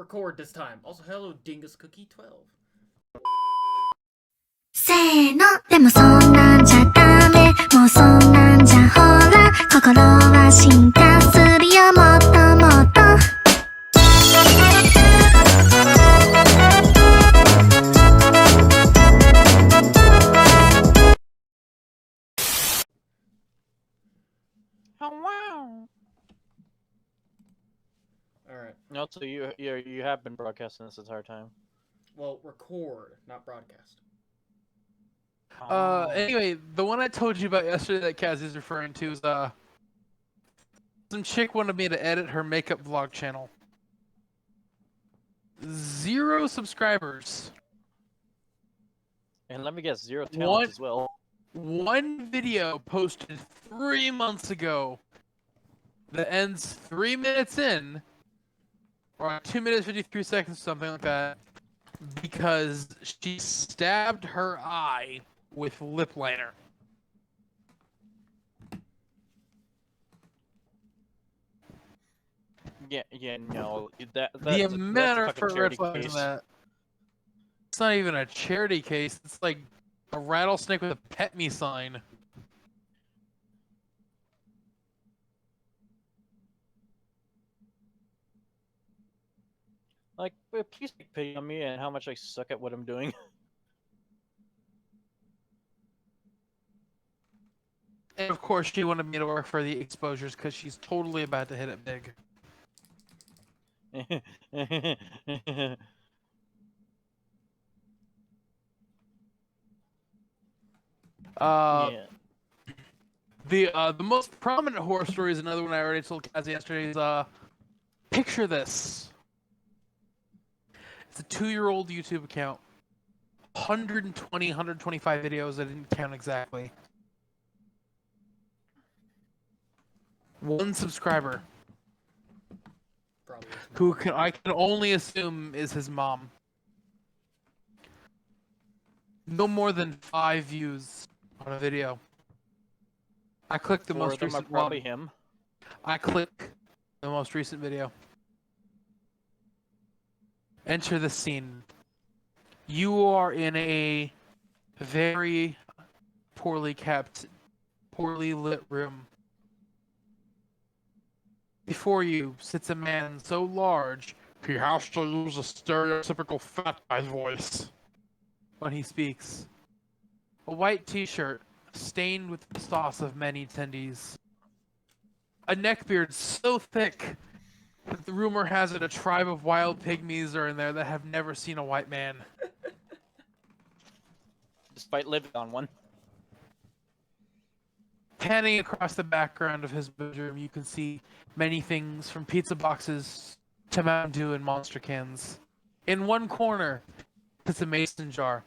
record this time. Also, hello, Dingus Cookie 12. せーのでもそんなんじゃダメもうそんなんじゃほら心は進化するよもっともっと Oh wow! Alright. No, so you have been broadcasting this entire time. Well, record, not broadcast. Anyway, the one I told you about yesterday that Kaz is referring to is, some chick wanted me to edit her makeup vlog channel. 0 subscribers. And let me guess, 0 talent as well. One video posted 3 months ago that ends 3 minutes in, or 2 minutes 53 seconds, something like that, because she stabbed her eye with lip liner. Yeah, no. That's The amount of fucking red charity flags in case. that. It's not even a charity case. It's like a rattlesnake with a pet me sign. Like, please take pity on me and how much I suck at what I'm doing. And of course, she wanted me to work for the exposures because she's totally about to hit it big. Yeah. The most prominent horror story is another one I already told Kaz yesterday. Is picture this. It's a 2-year-old YouTube account. 120, 125 videos. I didn't count exactly. 1 subscriber. Probably. Who I can only assume is his mom. No more than 5 views on a video. I clicked the 4 most of them are recent probably one. him. I click the most recent video. Enter the scene. You are in a very poorly kept, poorly lit room. Before you sits a man so large, he has to use a stereotypical fat guy voice when he speaks. A white t-shirt, stained with the sauce of many attendees. A neckbeard so thick that the rumor has it a tribe of wild pygmies are in there that have never seen a white man. Despite living on one. Panning across the background of his bedroom, you can see many things from pizza boxes to Mountain Dew and Monster cans. In one corner, sits a mason jar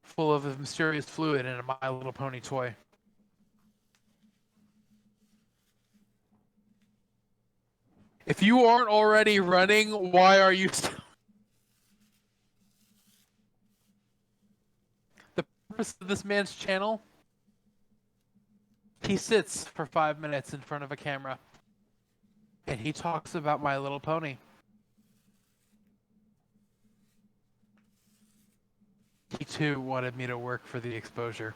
full of a mysterious fluid and a My Little Pony toy. If you aren't already running, why are you still? The purpose of this man's channel? He sits for 5 minutes in front of a camera, and he talks about My Little Pony. He too wanted me to work for the exposure.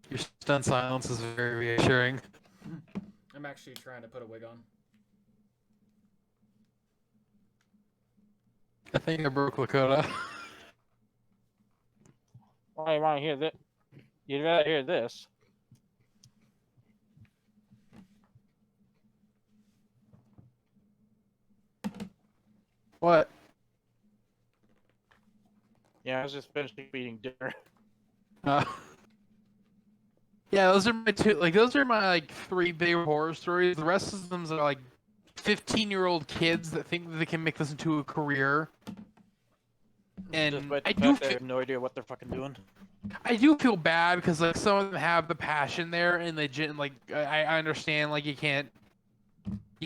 Your stunned silence is very reassuring. I'm actually trying to put a wig on. I think I broke Lakota. Why you want to hear this? You'd rather hear this. What? Yeah, I was just finishing eating dinner. Yeah, those are my two. Like, those are my 3 big horror stories. The rest of them are like 15-year-old kids that think that they can make this into a career. And Despite the I do fact they have no idea what they're fucking doing. I do feel bad because like some of them have the passion there, and they like I understand like you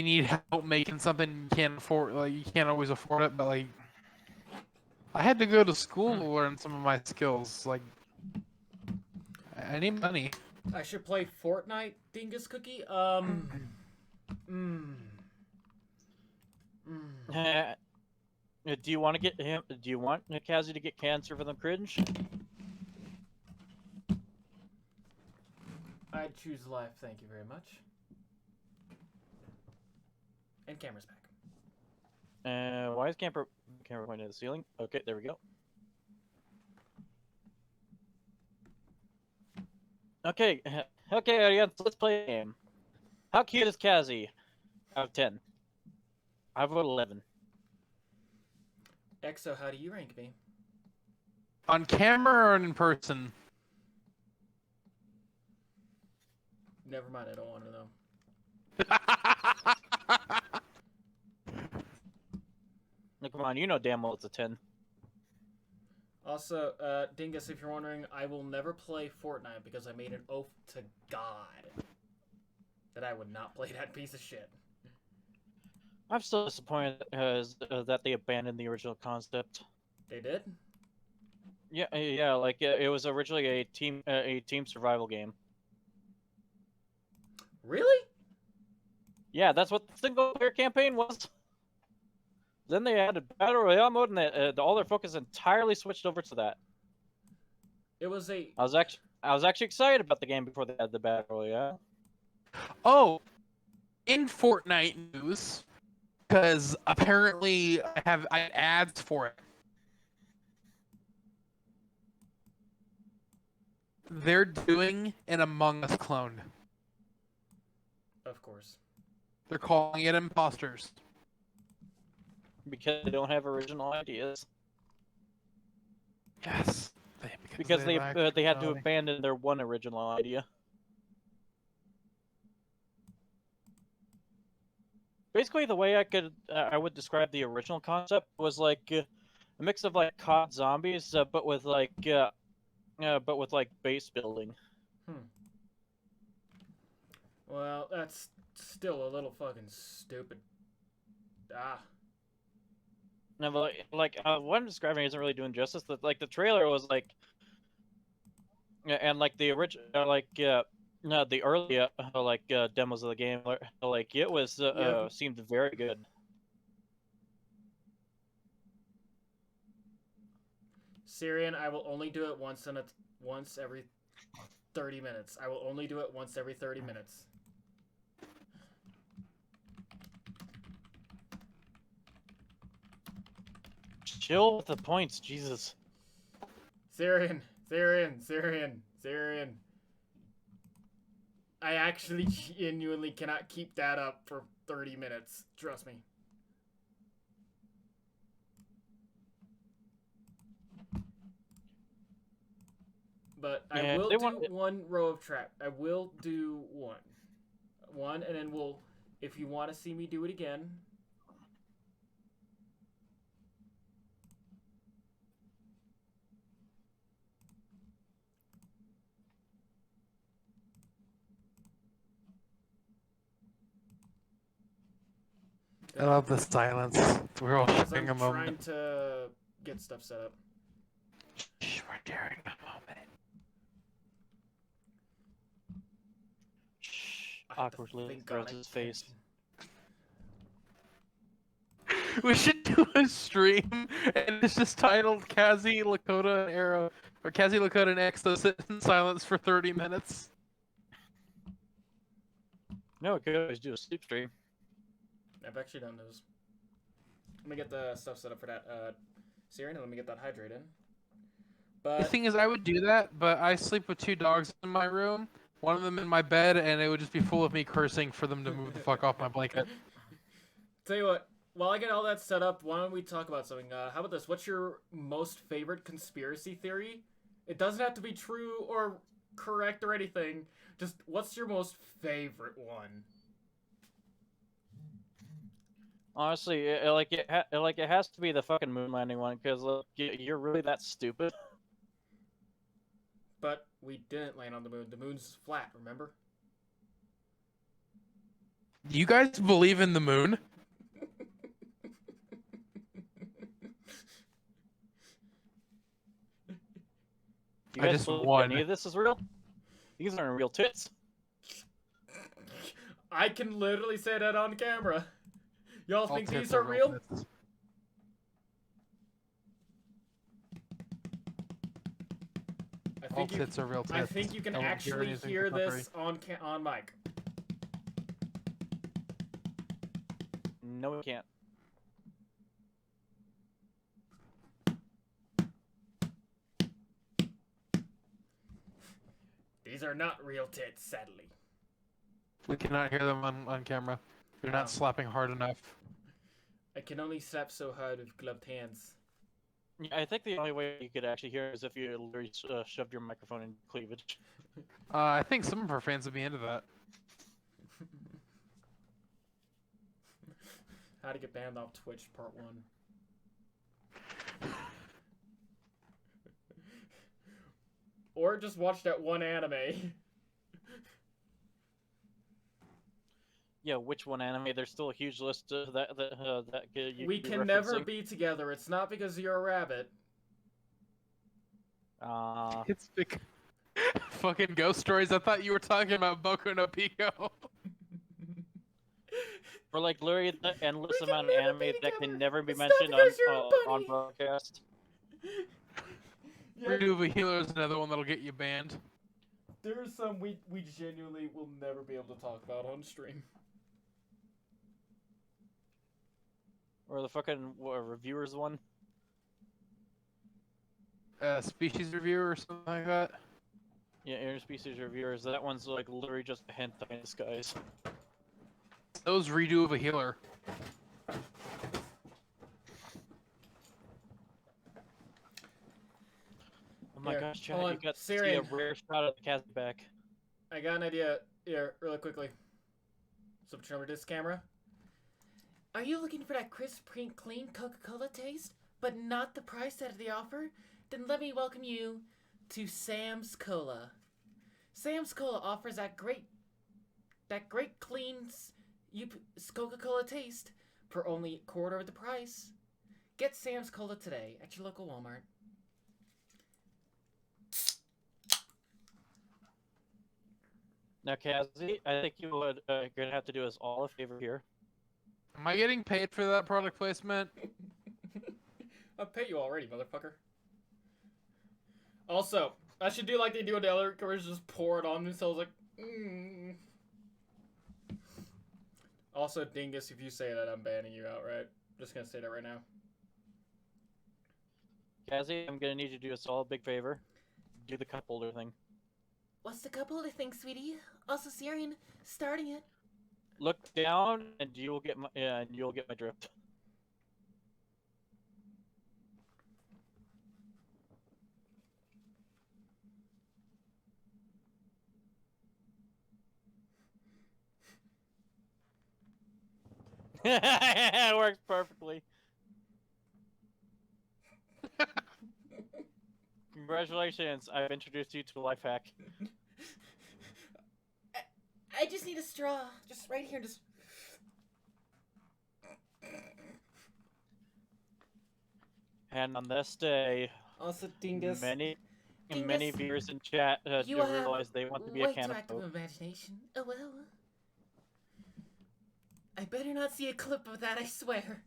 need help making something you can't afford, like you can't always afford it, but like I had to go to school to learn some of my skills. Like I need money. I should play Fortnite, Dingus Cookie. Do you want to get him? Do you want Kazi to get cancer for the cringe? I'd choose life, thank you very much. And camera's back. Why is camera pointing at the ceiling? Okay, there we go. Okay, okay, Ariana, let's play a game. How cute is Kazi? Out of 10. I vote 11. Exo, how do you rank me? On camera or in person? Never mind, I don't want to know. Come on, you know damn well it's a 10. Also, Dingus, if you're wondering, I will never play Fortnite because I made an oath to God that I would not play that piece of shit. I'm still disappointed that they abandoned the original concept. They did? Yeah, like it was originally a team survival game. Really? Yeah, that's what the single player campaign was. Then they added battle royale mode, and all their focus entirely switched over to that. It was a... I was actually excited about the game before they had the battle royale. Oh, in Fortnite news, because apparently I had ads for it. They're doing an Among Us clone. Of course. They're calling it Imposters. Because they don't have original ideas. Yes. Because they lack had to originality. abandon their one original idea. Basically, the way I would describe the original concept was like a mix of like COD zombies, but with like base building. Well, that's still a little fucking stupid. No, but like what I'm describing isn't really doing justice. Like the trailer was like, and like the original, no, the early demos of the game, like it was seemed very good. Syrian, I will only do it once every 30 minutes. I will only do it once every 30 minutes. Chill with the points, Jesus. Syrian. I actually genuinely cannot keep that up for 30 minutes. Trust me. But I will do one row of trap. I will do one, and then we'll, if you want to see me do it again. I love the silence. We're all sharing a I'm trying moment. to get stuff set up. Shh, we're sharing a moment. Awkwardly throws his face. We should do a stream, and it's just titled Kazi, Lakota, and Arrow, or Kazi, Lakota, and Exo sit in silence for 30 minutes. No, we could always do a sleep stream. I've actually done those. Let me get the stuff set up for that, Syrian, and let me get that hydrate in. The But thing is, I would do that, but I sleep with 2 dogs in my room, one of them in my bed, and it would just be full of me cursing for them to move the fuck off my blanket. tell you what, while I get all that set up, why don't we talk about something? How about this? What's your most favorite conspiracy theory? It doesn't have to be true or correct or anything. Just what's your most favorite one? Honestly, it has to be the fucking moon landing one, because you're really that stupid. But we didn't land on the moon. The moon's flat, remember? Do you guys believe in the moon? You I guys just believe won. any of this is real? These aren't real tits. I can literally say that on camera. Y'all All think tits these are real? tits. All tits are real tits. I think you can I won't actually anything hear for free. this on mic. No, we can't. These are not real tits, sadly. We cannot hear them on camera. They're No. not slapping hard enough. I can only slap so hard with gloved hands. Yeah, I think the only way you could actually hear it is if you literally shoved your microphone in cleavage. I think some of our fans would be into that. How to get banned off Twitch, part 1. Or just watch that one anime. Yeah, which one anime? There's still a huge list that you We could be can never referencing. be together. It's not because you're a rabbit. It's big. Fucking ghost stories. I thought you were talking about Boku no Pico. For like literally the endless We can amount of never anime be that can together. never be It's not mentioned because you're a on bunny. broadcast. Yeah, Reduva Healer is another one that'll get you banned. there are some we genuinely will never be able to talk about on stream. Or the fucking reviewers one. Species review or something like that. Yeah, interspecies reviewers. That one's like literally just a hentai in disguise. Those redo of a healer. Oh my Here, gosh, Chad, hold you on, got to see a Syrian. rare shot of the cat's back. I got an idea here, really quickly. Switch over to this camera. Are you looking for that crisp, clean Coca-Cola taste, but not the price out of the offer? Then let me welcome you to Sam's Cola. Sam's Cola offers that great clean Coca-Cola taste for only a quarter of the price. Get Sam's Cola today at your local Walmart. Now, Kazzy, I think you would gonna have to do us all a favor here. Am I getting paid for that product placement? I'll pay you already, motherfucker. Also, I should do like they do in the other commercials, just pour it on themselves like, Also, Dingus, if you say that, I'm banning you outright. Just gonna say that right now. Kazzy, I'm gonna need you to do us all a big favor. Do the cup holder thing. What's the cup holder thing, sweetie? Also, Syrian, starting it. Look down, and you'll get my drift. It works perfectly. Congratulations, I've introduced you to a life hack. I just need a straw. Just right here, just... And on this day, Also, Dingus. many Dingus, viewers in chat you do have realize they want to be a way can too of active Coke. imagination. Oh well. I better not see a clip of that, I swear.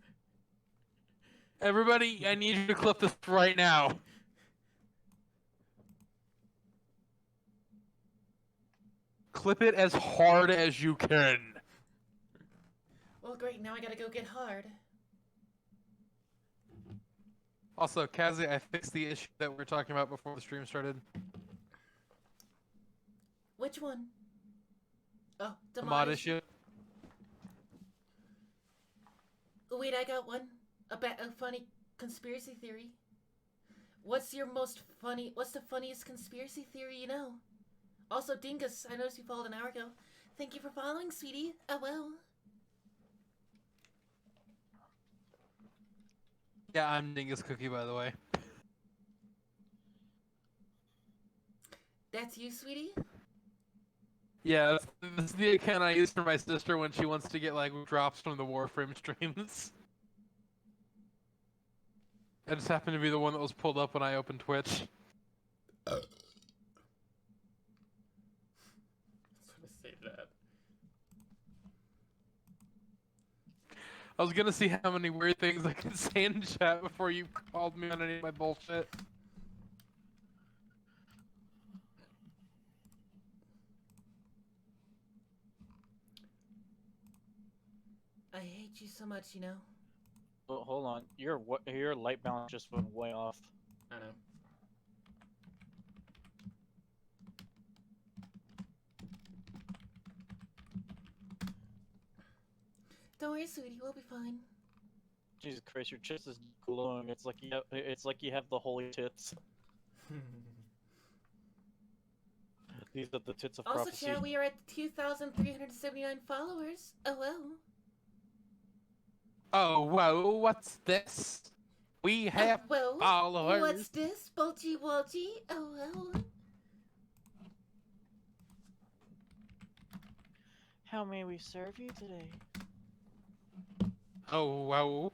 Everybody, I need you to clip this right now. Clip it as hard as you can. Well, great, now I gotta go get hard. Also, Kazi, I fixed the issue that we were talking about before the stream started. Which one? Oh, The mod issue. Wait, I got one. A funny conspiracy theory. What's the funniest conspiracy theory you know? Also, Dingus, I noticed you followed an hour ago. Thank you for following, sweetie. Oh well. Yeah, I'm Dingus Cookie, by the way. That's you, sweetie? Yeah, this is the account I use for my sister when she wants to get, like, drops from the Warframe streams. I just happened to be the one that was pulled up when I opened Twitch. stated at. I was gonna see how many weird things I could say in chat before you called me on any of my bullshit. I hate you so much, you know. Oh, hold on. Your light balance just went way off. I know. Don't worry, sweetie, we'll be fine. Jesus Christ, your chest is glowing. It's like you have the holy tits. These are the tits of Also, prophecy. chat, we are at 2,379 followers. Oh well. Oh, whoa, what's this? We have well, followers. what's this? Bulgy Wulgy? Oh well. How may we serve you today? Oh, whoa.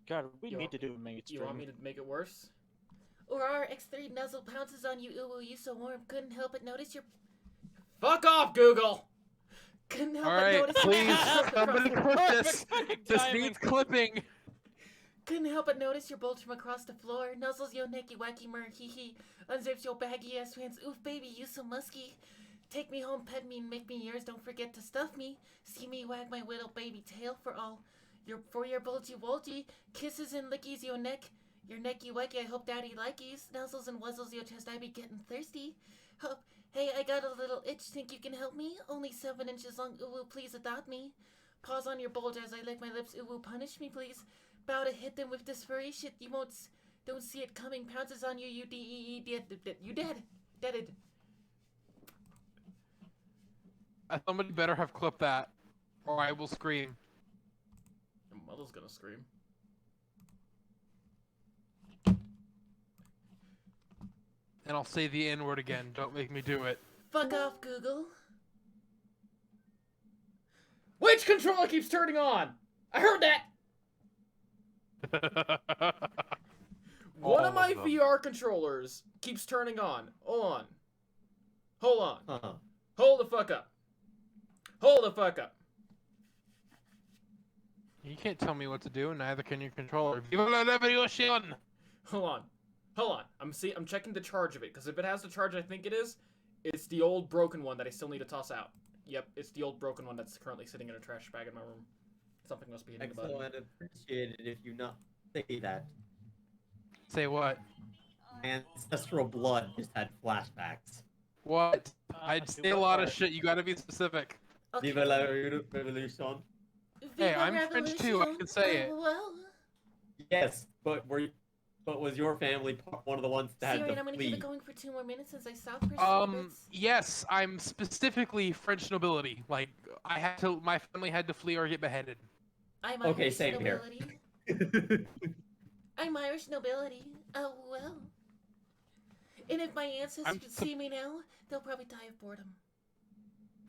God, we You need want- to do a maid You want me stream. to make it worse? Or our X3 nuzzle pounces on you. Ooh, you so warm. Couldn't help but notice your. Fuck off, Google! Couldn't help All but right, notice your. please, somebody clip this. Perfect This timing. needs clipping. Couldn't help but notice your bulge from across the floor. Nuzzles yo necky wacky mur hee hee. Unzips your baggy ass pants. Oof, baby, you so musky. Take me home, pet me, and make me yours. Don't forget to stuff me. See me wag my little baby tail for your bulgy wulgy. Kisses and lickies your neck. Your necky wacky, I hope daddy likies. Nuzzles and wuzzles your chest, I be getting thirsty. Hope, hey, I got a little itch, think you can help me? Only 7 inches long, ooh, please adopt me. Pause on your bulge as I lick my lips, ooh, punish me, please. Bow to hit them with this furry shit, you don't see it coming. Pounces on you, you dead. You dead. Deaded. Somebody better have clipped that, or I will scream. Your mother's gonna scream. And I'll say the N-word again. Don't make me do it. Fuck off, Google. Which controller keeps turning on? I heard that! One All of my of them. VR controllers keeps turning on. Hold on. Hold on. Huh. Hold the fuck up. Hold the fuck up. You can't tell me what to do, neither can your controller. Viva la revolution! Hold on. Hold on. I'm checking the charge of it, because if it has the charge I think it is, it's the old broken one that I still need to toss out. Yep, it's the old broken one that's currently sitting in a trash bag in my room. Something must be hitting the button. Excellent. Appreciate it if you not say that. Say what? Ancestral blood just had flashbacks. What? I'd say a lot of shit. You gotta be specific. Okay. Viva la revolution. Hey, Viva I'm French too, I Revolution. can say it. Oh, well. Yes, but was your family one of the ones that Siri, had I'm to gonna keep flee? it going for 2 more minutes since I stopped for some bits. Yes, I'm specifically French nobility. Like, my family had to flee or get beheaded. I'm Okay, Irish same here. nobility. I'm Irish nobility. Oh well. And if my ancestors could see me now, they'll probably die of boredom.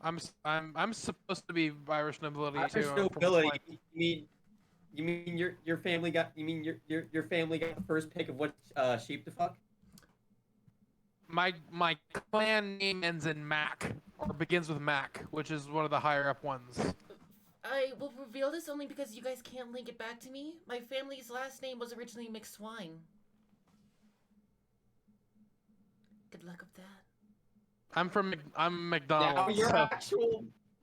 I'm supposed to be Irish nobility Irish too. nobility. You mean your family got? You mean your family got the first pick of what sheep to fuck? My clan name ends in Mac, or begins with Mac, which is one of the higher up ones. I will reveal this only because you guys can't link it back to me. My family's last name was originally McSwine. Good luck with that. I'm McDonald's.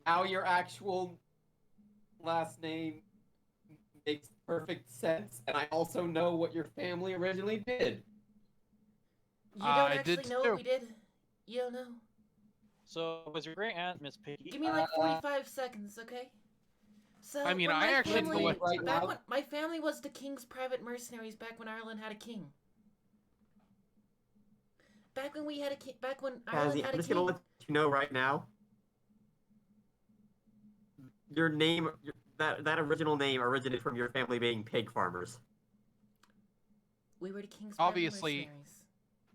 Now your actual last name makes perfect sense, and I also know what your family originally did. You don't I actually did know too. what we did. You don't know. So, was your great aunt Miss Piggy? Give me like 45 seconds, okay? So, I mean, when I my actually family, know what- right back now- when my family was the king's private mercenaries back when Ireland had a king. Back when we had a king, back when Ireland Kazzy, had I'm a just king. gonna let you know right now. Your name, that original name, originated from your family being pig farmers. We were the king's Obviously, private mercenaries.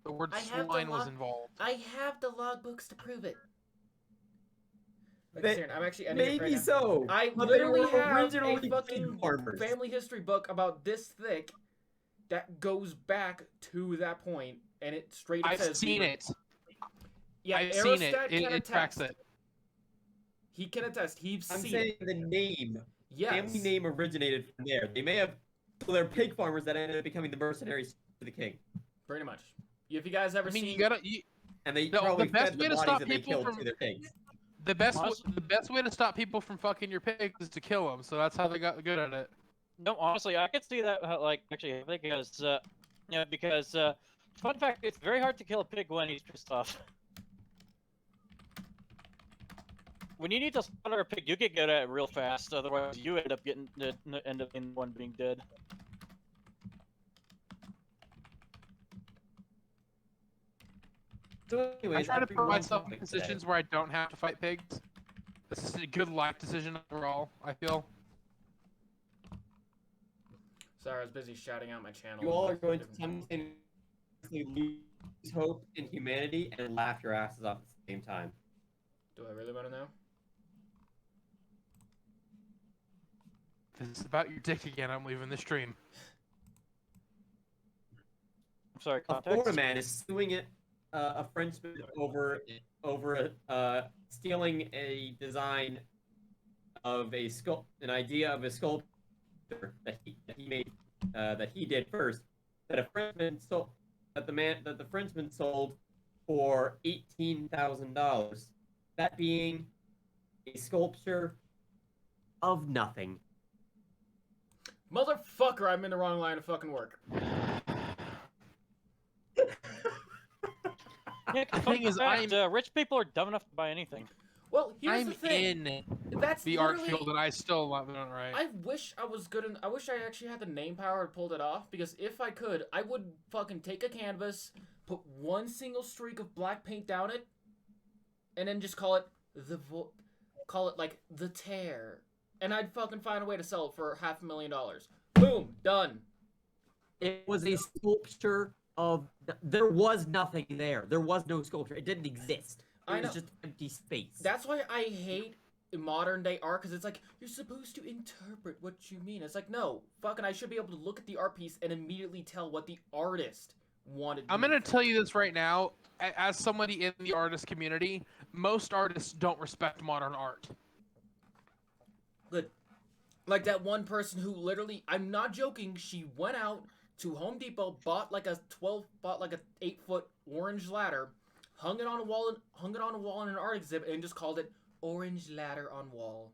The word I have the swine was law- involved. I have the logbooks to prove it. Like, Siren, I'm actually ending it right Maybe now. so. I but they literally were have originally a fucking pig farmers. family history book about this thick that goes back to that point, and it straight up I've says seen it. Yeah, I've seen it. Aerostat can It tracks attest. it. He can attest. He's I'm seen saying it. the name. Yes. Family name originated from there. They may have. So they're pig farmers that ended up becoming the mercenaries for the king. Pretty much. If you guys ever I mean, seen... you gotta. And they No, probably the best fed way the to bodies stop that they people killed from to their pigs. The best way to stop people from fucking your pigs is to kill them. So that's how they got good at it. No, honestly, I could see that. Like, actually, because fun fact, it's very hard to kill a pig when he's pissed off. When you need to slaughter a pig, you get good at it real fast. Otherwise, you end up being the one being dead. So I anyways, try to after put one myself in topic positions today, where I don't have to fight pigs. This is a good life decision overall, I feel. Sorry, I was busy shouting out my channel. you all are going to simultaneously lose hope in humanity and laugh your asses off at the same time. Do I really want to know? If it's about your dick again, I'm leaving the stream. I'm sorry, A context. Florida man is suing a Frenchman over stealing a design of an idea of a sculpture that he made that he did first, that the Frenchman sold for $18,000. That being a sculpture of nothing. Motherfucker, I'm in the wrong line of fucking work. Yeah, The fun thing is, fact, rich people are dumb enough to buy anything. Well, here's I'm the thing. in That's the art literally- field and I still love it right. I wish I was good. I wish I actually had the name power to pull it off. Because if I could, I would fucking take a canvas, put one single streak of black paint down it, and then just call it like the tear, and I'd fucking find a way to sell it for $500,000. Boom, done. It was a sculpture of. There was nothing there. There was no sculpture. It didn't exist. I It was know. just empty space. That's why I hate modern day art, because it's like, you're supposed to interpret what you mean. It's like, no, fucking I should be able to look at the art piece and immediately tell what the artist wanted. I'm gonna tell you this right now, as somebody in the artist community, most artists don't respect modern art. Good. Like that one person who literally, I'm not joking, she went out to Home Depot, bought like a 8-foot orange ladder, hung it on a wall in an art exhibit, and just called it Orange Ladder on Wall.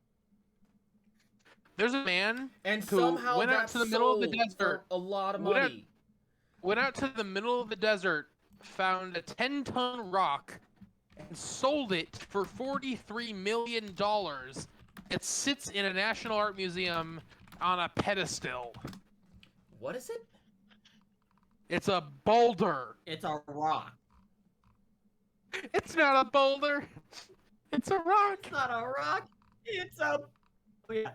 There's a man And who somehow went out that to the middle of the sold desert, for a lot of went out- money. went out to the middle of the desert, found a 10-ton rock, and sold it for $43 million. It sits in a National Art Museum on a pedestal. What is it? It's a boulder. It's a rock. It's not a boulder. It's a rock. It's not a rock. It's a. Oh, yeah.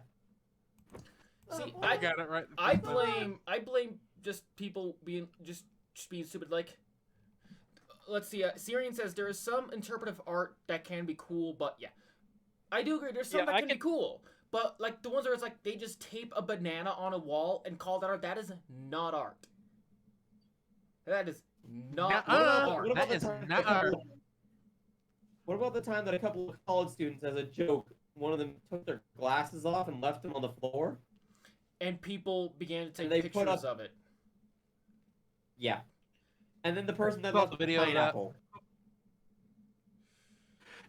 See, I got it right. I blame just people being stupid. Like, let's see. Syrian says there is some interpretive art that can be cool, but yeah, I do agree. There's some that can be cool, but like the ones where it's like they just tape a banana on a wall and call that art. That is not art. That is not art. That is not art. What about the time that a couple of college students, as a joke, one of them took their glasses off and left them on the floor? And people began to take they put pictures up- of it. Yeah. And then the person that Saw left the the video of that. pineapple.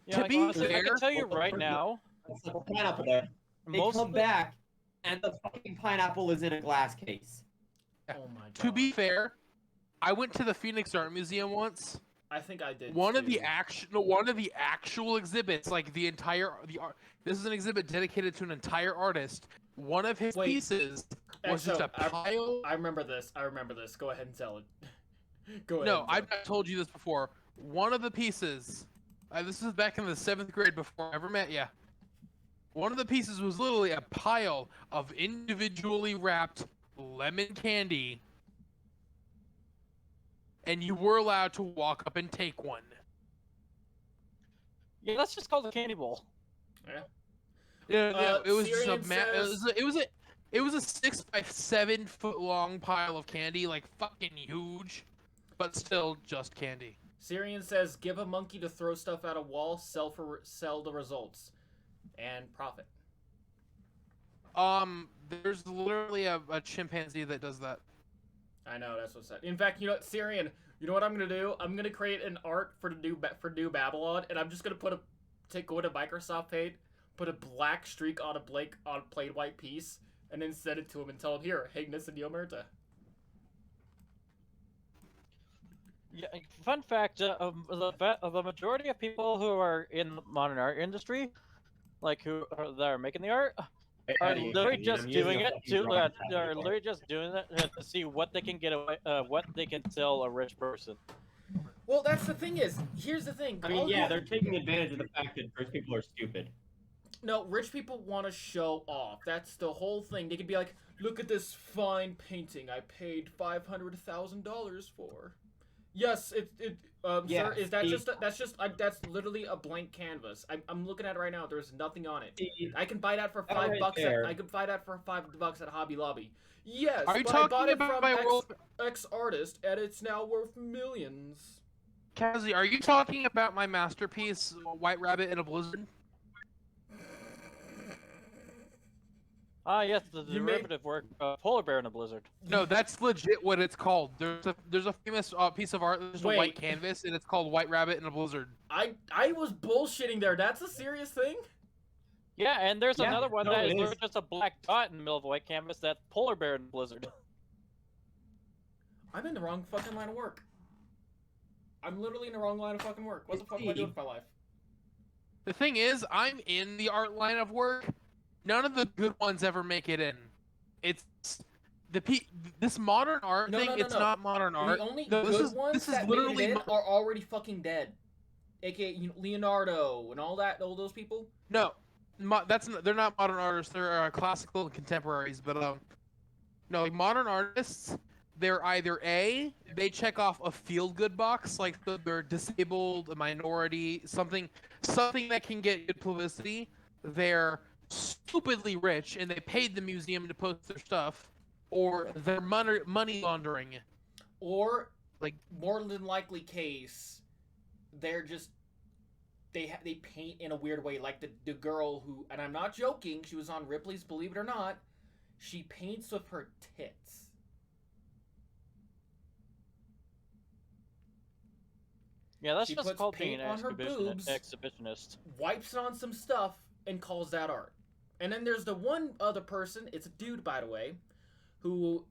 Yeah, To like, be honestly, I fair- can tell you right now, It's like a pineapple there. They most come of the- back, and the fucking pineapple is in a glass case. Oh my god. To be fair, I went to the Phoenix Art Museum once. I think I did. One of the too. actual exhibits, like the art. This is an exhibit dedicated to an entire artist. One of his Wait. pieces was just a Exo, pile. I remember this. Go ahead and tell it. Go ahead. No, and tell I've it. not told you this before. One of the pieces. This was back in the 7th grade before I ever met ya. One of the pieces was literally a pile of individually wrapped lemon candy. And you were allowed to walk up and take one. yeah, that's just called a candy bowl. Yeah, it was just a Syrian it It was a 6 by 7 foot long pile of candy, like fucking huge, but still just candy. Syrian says, give a monkey to throw stuff at a wall, sell the results, and profit. There's literally a chimpanzee that does that. I know, that's what's that. In fact, you know what, Syrian, you know what I'm gonna do? I'm gonna create an art for New Babylon, and I'm just gonna go to Microsoft Paint, put a black streak on a plain white piece, and then send it to him and tell him, here, Highness and Yomerta. Yeah, fun fact: the majority of people who are in the modern art industry, that are making the art, are literally just doing it to see what they can get away, what they can sell a rich person. Well, that's the thing is, here's the thing. I mean, yeah, they're taking advantage of the fact that rich people are stupid. No, rich people want to show off. That's the whole thing. They could be like, look at this fine painting I paid $500,000 for. Yes, Yeah, sir, is that that's literally a blank canvas. I'm looking at it right now. There's nothing on it. I can buy that for $5. I could buy that for $5 at Hobby Lobby. Yes, Are you but I bought talking it about from my world? X artist, and it's now worth millions. Kazi, are you talking about my masterpiece, White Rabbit in a Blizzard? Ah, yes, the derivative work, Polar Bear in a Blizzard. No, that's legit what it's called. There's a famous piece of art, just a white Wait. canvas, and it's called White Rabbit in a Blizzard. I was bullshitting there. That's a serious thing? Yeah, and there's Yeah, another one no, that it is is. literally just a black dot in the middle of a white canvas. That's Polar Bear in a Blizzard. I'm in the wrong fucking line of work. I'm literally in the wrong line of fucking work. What the fuck am I doing with my life? The thing is, I'm in the art line of work. None of the good ones ever make it in. It's this modern art thing. It's not modern art. The only No, good ones this is that literally made it in are already fucking dead. AKA Leonardo and all those people. no. They're not modern artists. They're classical and contemporaries. But no, like modern artists, they're either A, they check off a feel-good box, like they're disabled, a minority, something that can get good publicity. They're stupidly rich, and they paid the museum to post their stuff, or they're money laundering. Or, Like, more than likely case, they're just they paint in a weird way, like the girl who, and I'm not joking, she was on Ripley's Believe It or Not. She paints with her tits. Yeah, that's She just puts called being paint an on her boobs. exhibitionist. Wipes it on some stuff and calls that art. And then there's the one other person, it's a dude by the way, who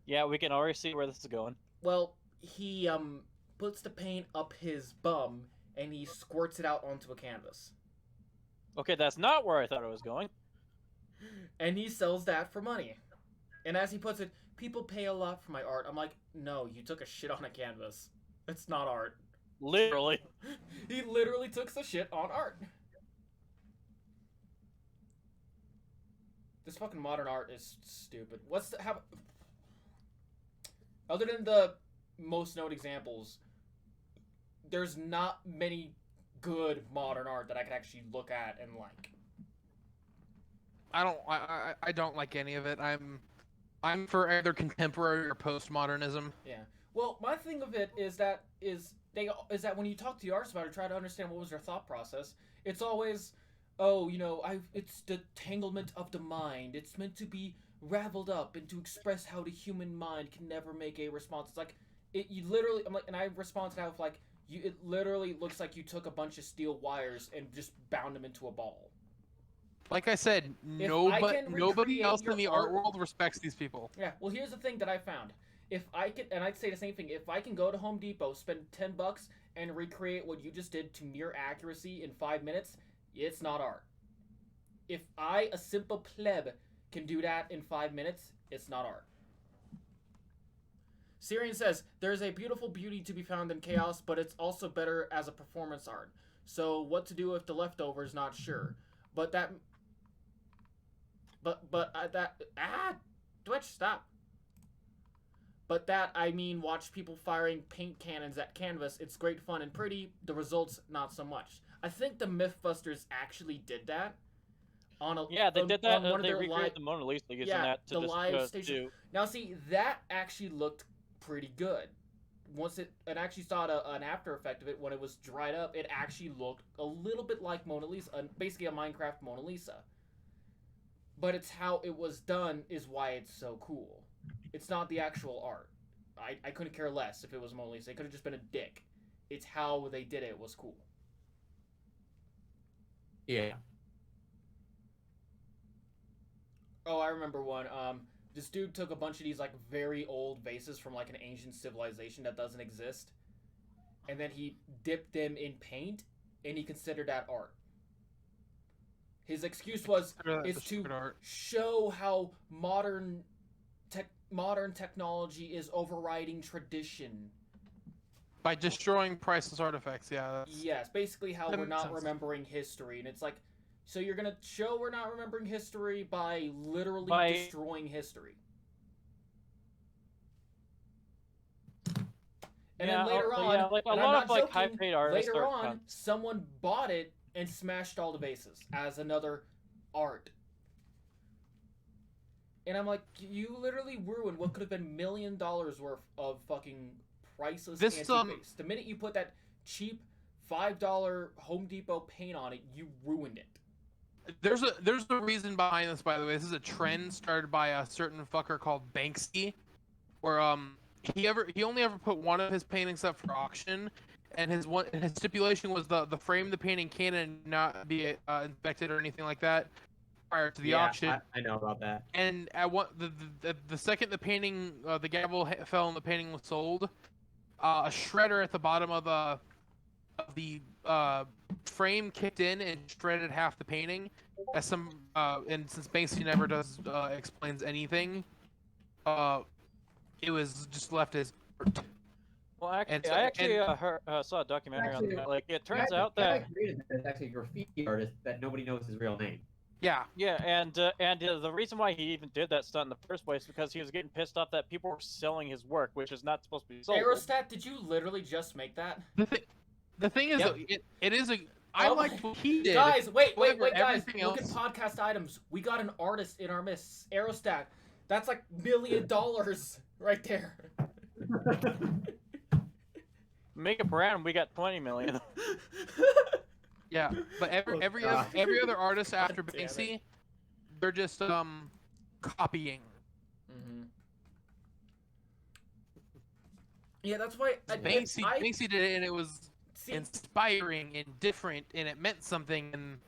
Yeah, we can already see where this is going. well, he puts the paint up his bum and he squirts it out onto a canvas. Okay, that's not where I thought it was going. And he sells that for money. And as he puts it, people pay a lot for my art. I'm like, no, you took a shit on a canvas. It's not art. Literally. He literally took the shit on art. This fucking modern art is stupid. Other than the most known examples, there's not many good modern art that I can actually look at and like. I don't like any of it. I'm for either contemporary or postmodernism. Yeah. Well, my thing of it is that when you talk to the artists about it, try to understand what was their thought process. It's always, oh, it's the tanglement of the mind. It's meant to be raveled up and to express how the human mind can never make a response. It's like and I respond to that with like, it literally looks like you took a bunch of steel wires and just bound them into a ball. Like I said, nobody else in the art world respects these people. Yeah, well, here's the thing that I found. And I'd say the same thing, if I can go to Home Depot, spend $10, and recreate what you just did to near accuracy in 5 minutes, it's not art. If I, a simple pleb, can do that in 5 minutes, it's not art. Syrian says, there's a beautiful beauty to be found in chaos, but it's also better as a performance art. So what to do if the leftovers, not sure. But that... Twitch, stop. But that, I mean, watch people firing paint cannons at canvas. It's great fun and pretty. The results, not so much. I think the Mythbusters actually did that. on a Yeah, they did that. on one of They their recreated live. the Mona Lisa using Yeah, that to the just live station. do. Now, see, that actually looked pretty good. Once it actually saw an after effect of it when it was dried up, it actually looked a little bit like Mona Lisa, basically a Minecraft Mona Lisa. But it's how it was done is why it's so cool. It's not the actual art. I couldn't care less if it was Mona Lisa. It could have just been a dick. It's how they did it was cool. Yeah. Oh, I remember one. This dude took a bunch of these like very old vases from like an ancient civilization that doesn't exist, and then he dipped them in paint, and he considered that art. His excuse was is to show how modern technology is overriding tradition. By destroying priceless artifacts, yeah. Yes, basically how that we're makes not sense. remembering history, and it's like, so you're gonna show we're not remembering history by literally destroying history. And then later on, like a and lot I'm of not like joking, high-paid artists later are on, someone bought it and smashed all the vases as another art. And I'm like, you literally ruined what could have been $1 million worth of fucking priceless antique vase. The minute you put that cheap $5 Home Depot paint on it, you ruined it. There's a reason behind this, by the way. This is a trend started by a certain fucker called Banksy, where he only ever put one of his paintings up for auction, and his stipulation was the frame of the painting can not be inspected or anything like that prior to the auction. I know about that. And at the second the painting, the gavel fell and the painting was sold, a shredder at the bottom of the frame kicked in and shredded half the painting. As some and since Banksy never does explains anything, it was just left as dirt. Well, actually, And so- I actually saw a documentary on that. Like, it turns out the guy that created that is actually a graffiti artist that nobody knows his real name. Yeah. and the reason why he even did that stunt in the first place is because he was getting pissed off that people were selling his work, which is not supposed to be sold. Aerostat, did you literally just make that? The thing is, Yep. it is a. I like what he did. Guys, wait, However, guys. everything Look at else- podcast items. We got an artist in our midst. Aerostat. That's like $1 million right there. Make a brand, we got 20 million. Yeah, but every God. other artist after God damn it. Banksy, they're just copying. Mm-hmm. Yeah, that's why Banksy did it, and it was inspiring and different, and it meant something. And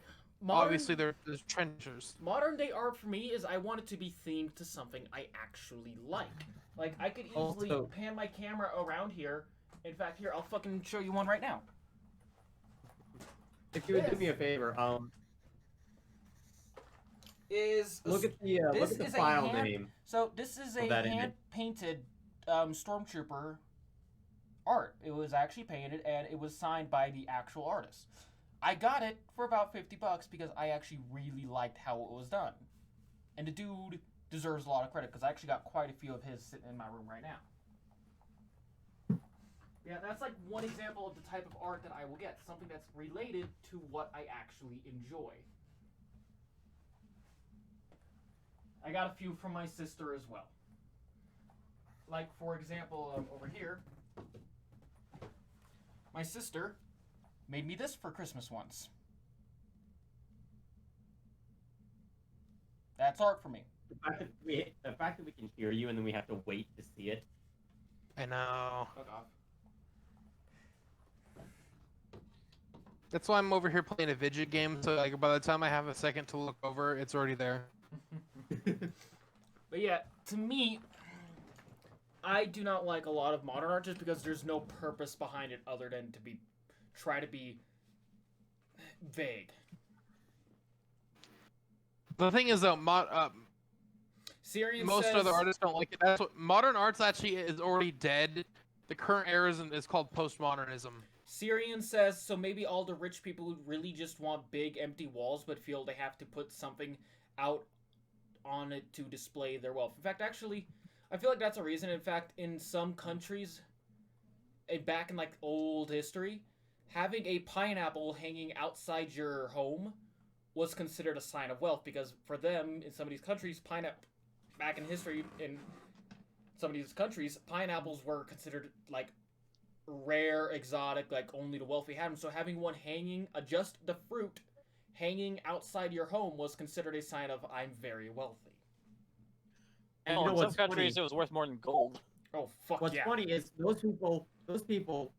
obviously, there's trenchers. Modern day art for me is I want it to be themed to something I actually like. Like I could easily Also- pan my camera around here. In fact, here I'll fucking show you one right now. If you would do me a favor, look at the file name. So this is a of that image. hand-painted Stormtrooper art. It was actually painted and it was signed by the actual artist. I got it for about $50 because I actually really liked how it was done. And the dude deserves a lot of credit because I actually got quite a few of his sitting in my room right now. Yeah, that's like one example of the type of art that I will get. Something that's related to what I actually enjoy. I got a few from my sister as well. Like, for example, over here, my sister made me this for Christmas once. That's art for me. The fact that we can hear you and then we have to wait to see it. I know. Fuck off. That's why I'm over here playing a Vidget game. So like, by the time I have a second to look over, it's already there. But yeah, to me, I do not like a lot of modern art just because there's no purpose behind it other than to try to be vague. The thing is, though, Syrian most says, other artists don't like it. That's what modern arts actually is already dead. The current era is called postmodernism. Syrian says, so maybe all the rich people who really just want big empty walls but feel they have to put something out on it to display their wealth. In fact, actually, I feel like that's a reason. In fact, in some countries, back in like old history, having a pineapple hanging outside your home was considered a sign of wealth because for them, in some of these countries, back in history, in some of these countries, pineapples were considered like rare, exotic, like only the wealthy had them. So having one hanging, just the fruit, hanging outside your home was considered a sign of I'm very wealthy. And Well, you know in some what's countries, funny? it was worth more than gold. Oh fuck What's yeah! funny is those people,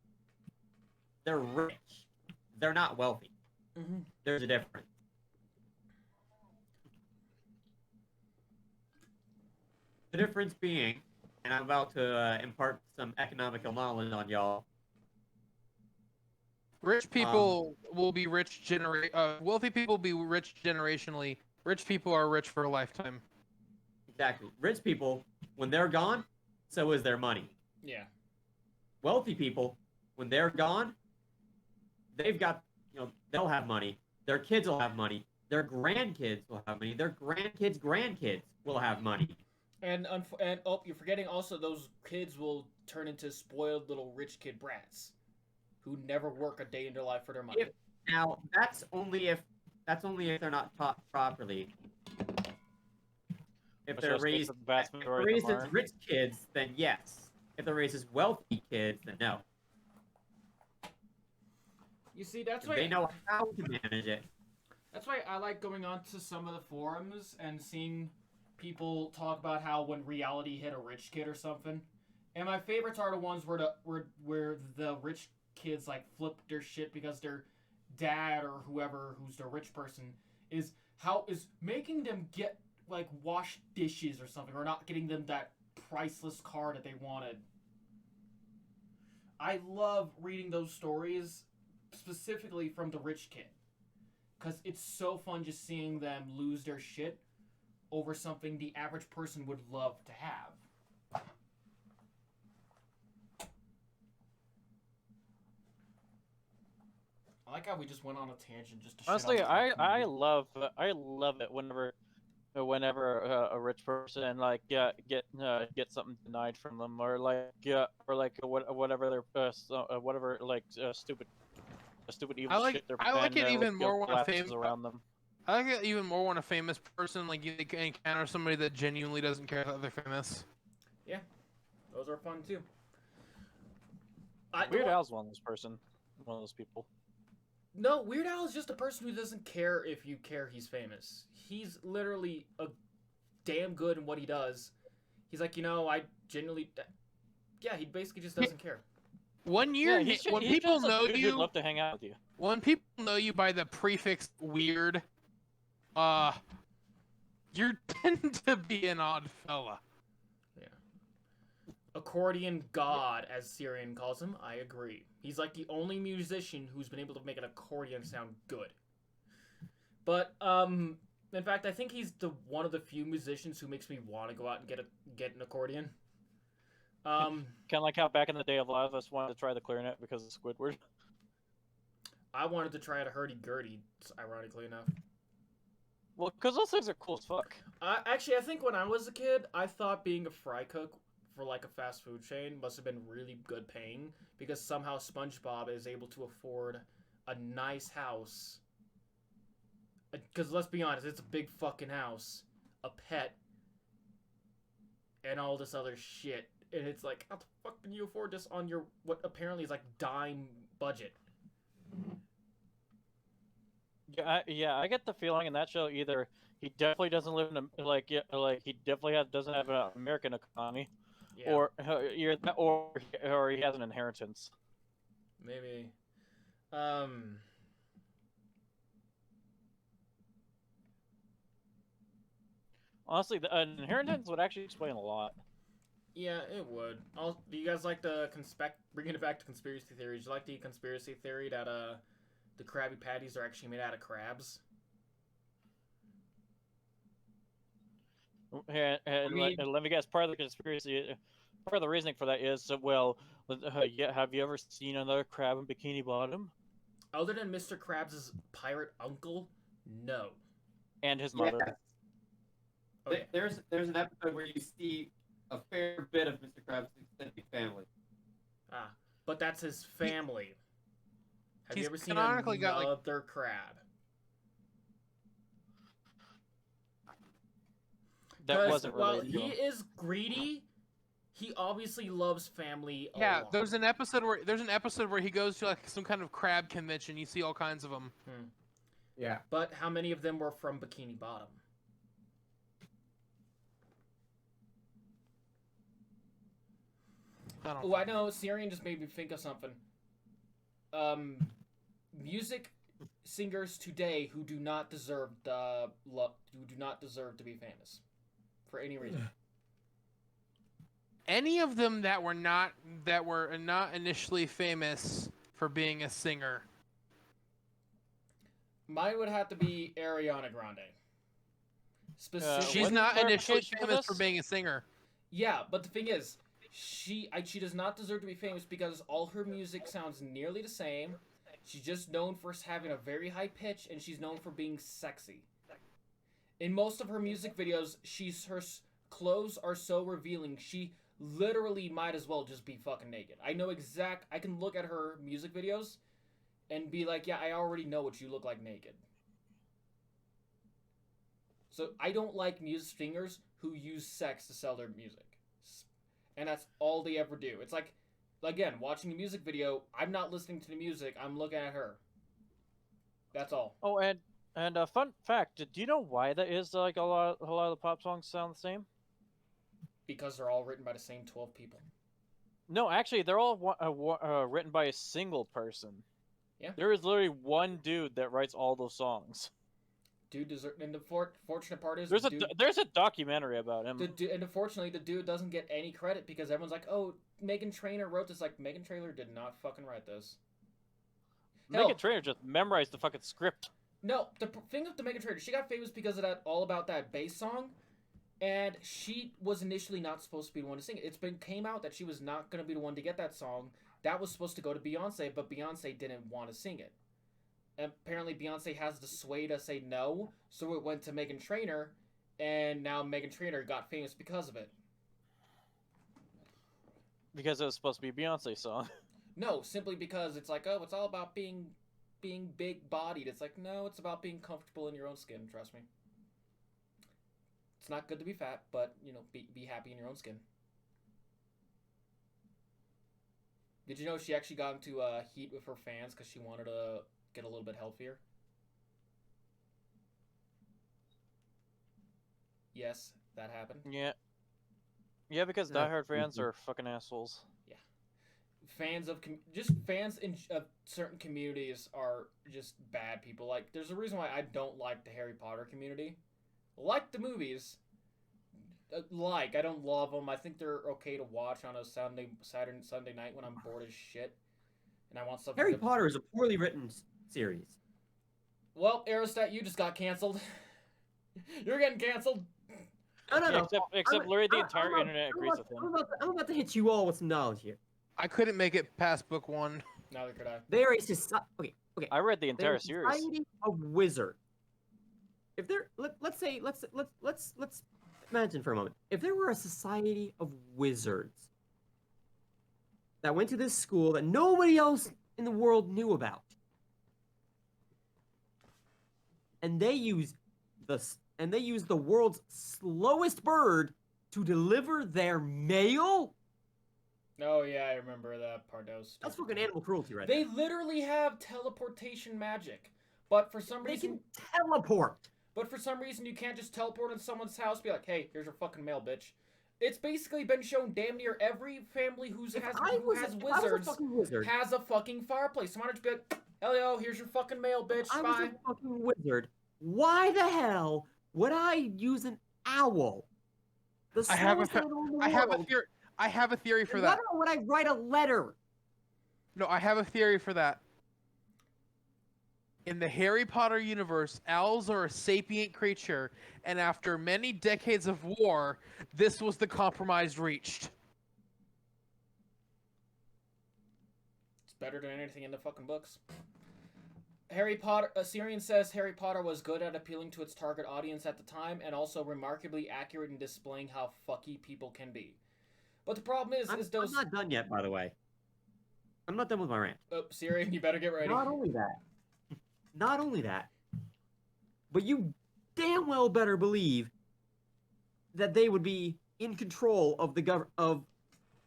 they're rich. They're not wealthy. Mm-hmm. There's a difference. The difference being, and I'm about to impart some economical knowledge on y'all. Rich people will be rich wealthy people will be rich generationally. Rich people are rich for a lifetime. Exactly. Rich people, when they're gone, so is their money. Yeah. Wealthy people, when they're gone, they've got, they'll have money. Their kids will have money. Their grandkids will have money. Their grandkids will have money. And you're forgetting also those kids will turn into spoiled little rich kid brats who never work a day in their life for their money. Now that's only if they're not taught properly. If they're raised as rich kids, then yes. If they're raised as wealthy kids, then no. You see, that's why they know how to manage it. That's why I like going on to some of the forums and seeing people talk about how when reality hit a rich kid or something. And my favorites are the ones where the rich kids like flip their shit because their dad or whoever who's the rich person is making them get like wash dishes or something, or not getting them that priceless car that they wanted. I love reading those stories specifically from the rich kid because it's so fun just seeing them lose their shit over something the average person would love to have. I like how we just went on a tangent just to Honestly, shit on I love it whenever a rich person like get something denied from them, or whatever their stupid evil shit they're I like it even more when around them. I like it even more when a famous person like you encounter somebody that genuinely doesn't care that they're famous. Yeah, those are fun too. Weird Al's one of those people. No, Weird Al is just a person who doesn't care if you care he's famous. He's literally a damn good in what he does. He's like, I genuinely... Yeah, he basically just doesn't care. When people know you... He'd love to hang out with you. When people know you by the prefix weird, you tend to be an odd fella. Yeah. Accordion god, as Syrian calls him, I agree. He's like the only musician who's been able to make an accordion sound good. But, in fact, I think he's one of the few musicians who makes me want to go out and get an accordion. Kind of like how back in the day a lot of us wanted to try the clarinet because of Squidward. I wanted to try a hurdy-gurdy, ironically enough. Well, because those things are cool as fuck. Actually, I think when I was a kid, I thought being a fry cook for like a fast food chain must have been really good paying, because somehow SpongeBob is able to afford a nice house. Because let's be honest, it's a big fucking house, a pet, and all this other shit. And it's like, how the fuck can you afford this on your, what apparently is like dime budget? Yeah, I get the feeling in that show either he definitely doesn't live in he definitely doesn't have an American economy, Yeah. or he has an inheritance. Maybe. Honestly, an inheritance would actually explain a lot. Yeah, it would. Do you guys like the bringing it back to conspiracy theories? Do you like the conspiracy theory that the Krabby Patties are actually made out of crabs? And let me guess, part of the conspiracy, part of the reasoning for that is, have you ever seen another crab in Bikini Bottom? Other than Mr. Krabs' pirate uncle, no. And his mother. Yeah. Okay. There's an episode where you see a fair bit of Mr. Krabs' extended family. Ah, but that's his family. Have you ever seen canonically another got, like, crab? that 'Cause wasn't while related to he him. is greedy, he obviously loves family a Yeah, lot. there's an episode where he goes to like some kind of crab convention. You see all kinds of them. Yeah. But how many of them were from Bikini Bottom? Oh, I know. Syrian just made me think of something. Music singers today who do not deserve who do not deserve to be famous for any reason. Any of them that were not initially famous for being a singer. Mine would have to be Ariana Grande. Specifically, She's What's not the initially clarification for famous for this? being a singer. yeah, but the thing is, she does not deserve to be famous because all her music sounds nearly the same. She's just known for having a very high pitch, and she's known for being sexy. In most of her music videos, her clothes are so revealing. She literally might as well just be fucking naked. I can look at her music videos and be like, yeah, I already know what you look like naked. So I don't like music singers who use sex to sell their music. And that's all they ever do. It's like, again, watching a music video, I'm not listening to the music, I'm looking at her. That's all. Oh, and a fun fact: do you know why that is? Like a lot of the pop songs sound the same. Because they're all written by the same 12 people. No, actually, they're all written by a single person. Yeah. There is literally one dude that writes all those songs. Dude and the fortunate part is There's a documentary about him. and unfortunately, the dude doesn't get any credit because everyone's like, "Oh, Meghan Trainor wrote this." Like, Meghan Trainor did not fucking write this. Meghan Trainor just memorized the fucking script. No, the thing with the Meghan Trainor, she got famous because of that All About That bass song, and she was initially not supposed to be the one to sing it. Came out that she was not going to be the one to get that song. That was supposed to go to Beyonce, but Beyonce didn't want to sing it. And apparently Beyonce has the sway to say no, so it went to Meghan Trainor, and now Meghan Trainor got famous because of it. Because it was supposed to be a Beyonce song. No, simply because it's like, oh, it's all about being big-bodied. It's like, no, it's about being comfortable in your own skin, trust me. It's not good to be fat, but, be happy in your own skin. Did you know she actually got into heat with her fans because she wanted to get a little bit healthier? Yes, that happened. Yeah. Yeah, because diehard fans are fucking assholes. Yeah. Fans of fans in certain communities are just bad people. Like, there's a reason why I don't like the Harry Potter community. Like the movies. I don't love them. I think they're okay to watch on a Sunday night when I'm bored as shit, and I want something. Harry Potter is a poorly written series. Well, Aerostat, you just got canceled. You're getting canceled. No. Except literally the entire internet agrees with him. I'm about to hit you all with some knowledge here. I couldn't make it past book 1. Neither could I. They're a society. Okay. I read the entire They're a series. society of wizards. If they're let's imagine for a moment. If there were a society of wizards that went to this school that nobody else in the world knew about, and they use the world's slowest bird to deliver their mail. Oh yeah, I remember that part. That's fucking animal cruelty, right? They literally have teleportation magic, but for some They reason, can teleport. But for some reason, you can't just teleport into someone's house. And be like, hey, here's your fucking mail, bitch. It's basically been shown damn near every family who has wizards has a fucking fireplace. Someone just be like, hello, here's your fucking mail, bitch. If I Bye. was a fucking wizard, why the hell would I use an owl? I have a theory for that. Why would I write a letter? No, I have a theory for that. In the Harry Potter universe, owls are a sapient creature, and after many decades of war, this was the compromise reached. It's better than anything in the fucking books. Harry Potter. Syrian says Harry Potter was good at appealing to its target audience at the time, and also remarkably accurate in displaying how fucky people can be. But the problem is, I'm not done yet, by the way. I'm not done with my rant. Oh, Syrian, you better get ready. Not only that, but you damn well better believe that they would be in control of of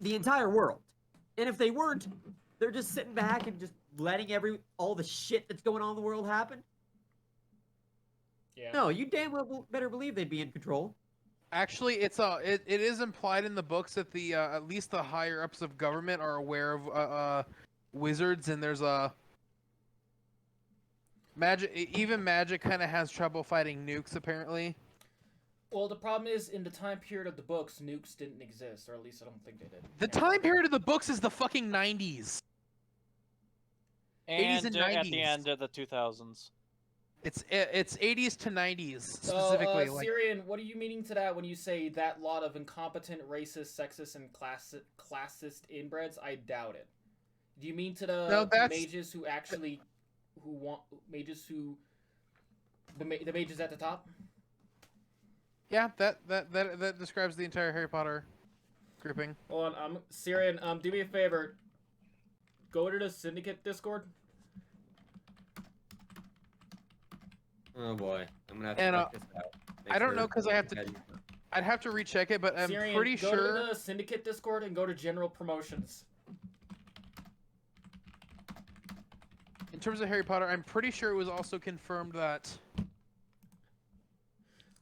the entire world. And if they weren't, they're just sitting back and just letting all the shit that's going on in the world happen. Yeah. No, you damn well better believe they'd be in control. Actually, it is implied in the books that the at least the higher ups of government are aware of wizards, and there's a magic. Even magic kind of has trouble fighting nukes, apparently. Well, the problem is, in the time period of the books, nukes didn't exist, or at least I don't think they did. The time period of the books is the fucking 90s. And 80s and at the 90s. end of the 2000s. It's 80s to 90s specifically. Syrian, what are you meaning to that when you say that lot of incompetent, racist, sexist, and classist inbreds? I doubt it. Do you mean to the mages who actually, the mages at the top? Yeah, that describes the entire Harry Potter grouping. Hold on, Syrian, do me a favor. Go to the Syndicate Discord. Oh boy, I'm gonna have to check this out. I don't know because I'd have to recheck it, but I'm Syrian, pretty sure. Go to the Syndicate Discord and go to General Promotions. In terms of Harry Potter, I'm pretty sure it was also confirmed that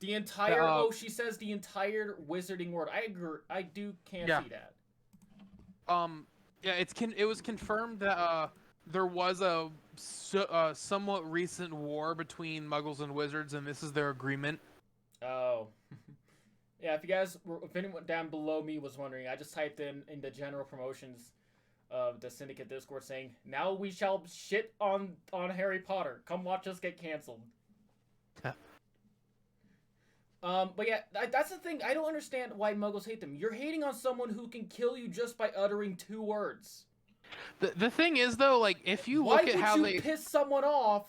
the entire she says the entire wizarding world. I agree. I can't see that. Yeah, it was confirmed that there was a somewhat recent war between Muggles and Wizards, and this is their agreement. Oh. Yeah, if anyone down below me was wondering, I just typed in the General Promotions of the Syndicate Discord saying, "Now we shall shit on Harry Potter. Come watch us get canceled." But yeah, that's the thing. I don't understand why Muggles hate them. You're hating on someone who can kill you just by uttering 2 words. The thing is, though, like, if you look at how Why would you piss someone off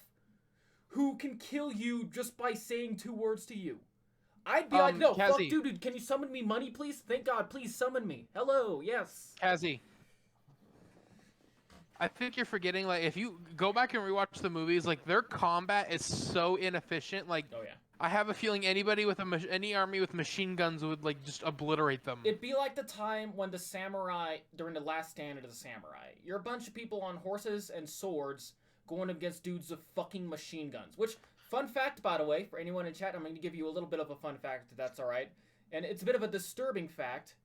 who can kill you just by saying 2 words to you? I'd be like, no, fuck, dude, can you summon me money, please? Thank God, please summon me. Hello, yes. Kazzy, I think you're forgetting, like, if you go back and rewatch the movies, like, their combat is so inefficient. Like, oh yeah, I have a feeling anybody with any army with machine guns would, like, just obliterate them. It'd be like the time when the samurai, during the last stand of the samurai, you're a bunch of people on horses and swords going against dudes with fucking machine guns. Which, fun fact, by the way, for anyone in chat, I'm going to give you a little bit of a fun fact, if that's alright. And it's a bit of a disturbing fact.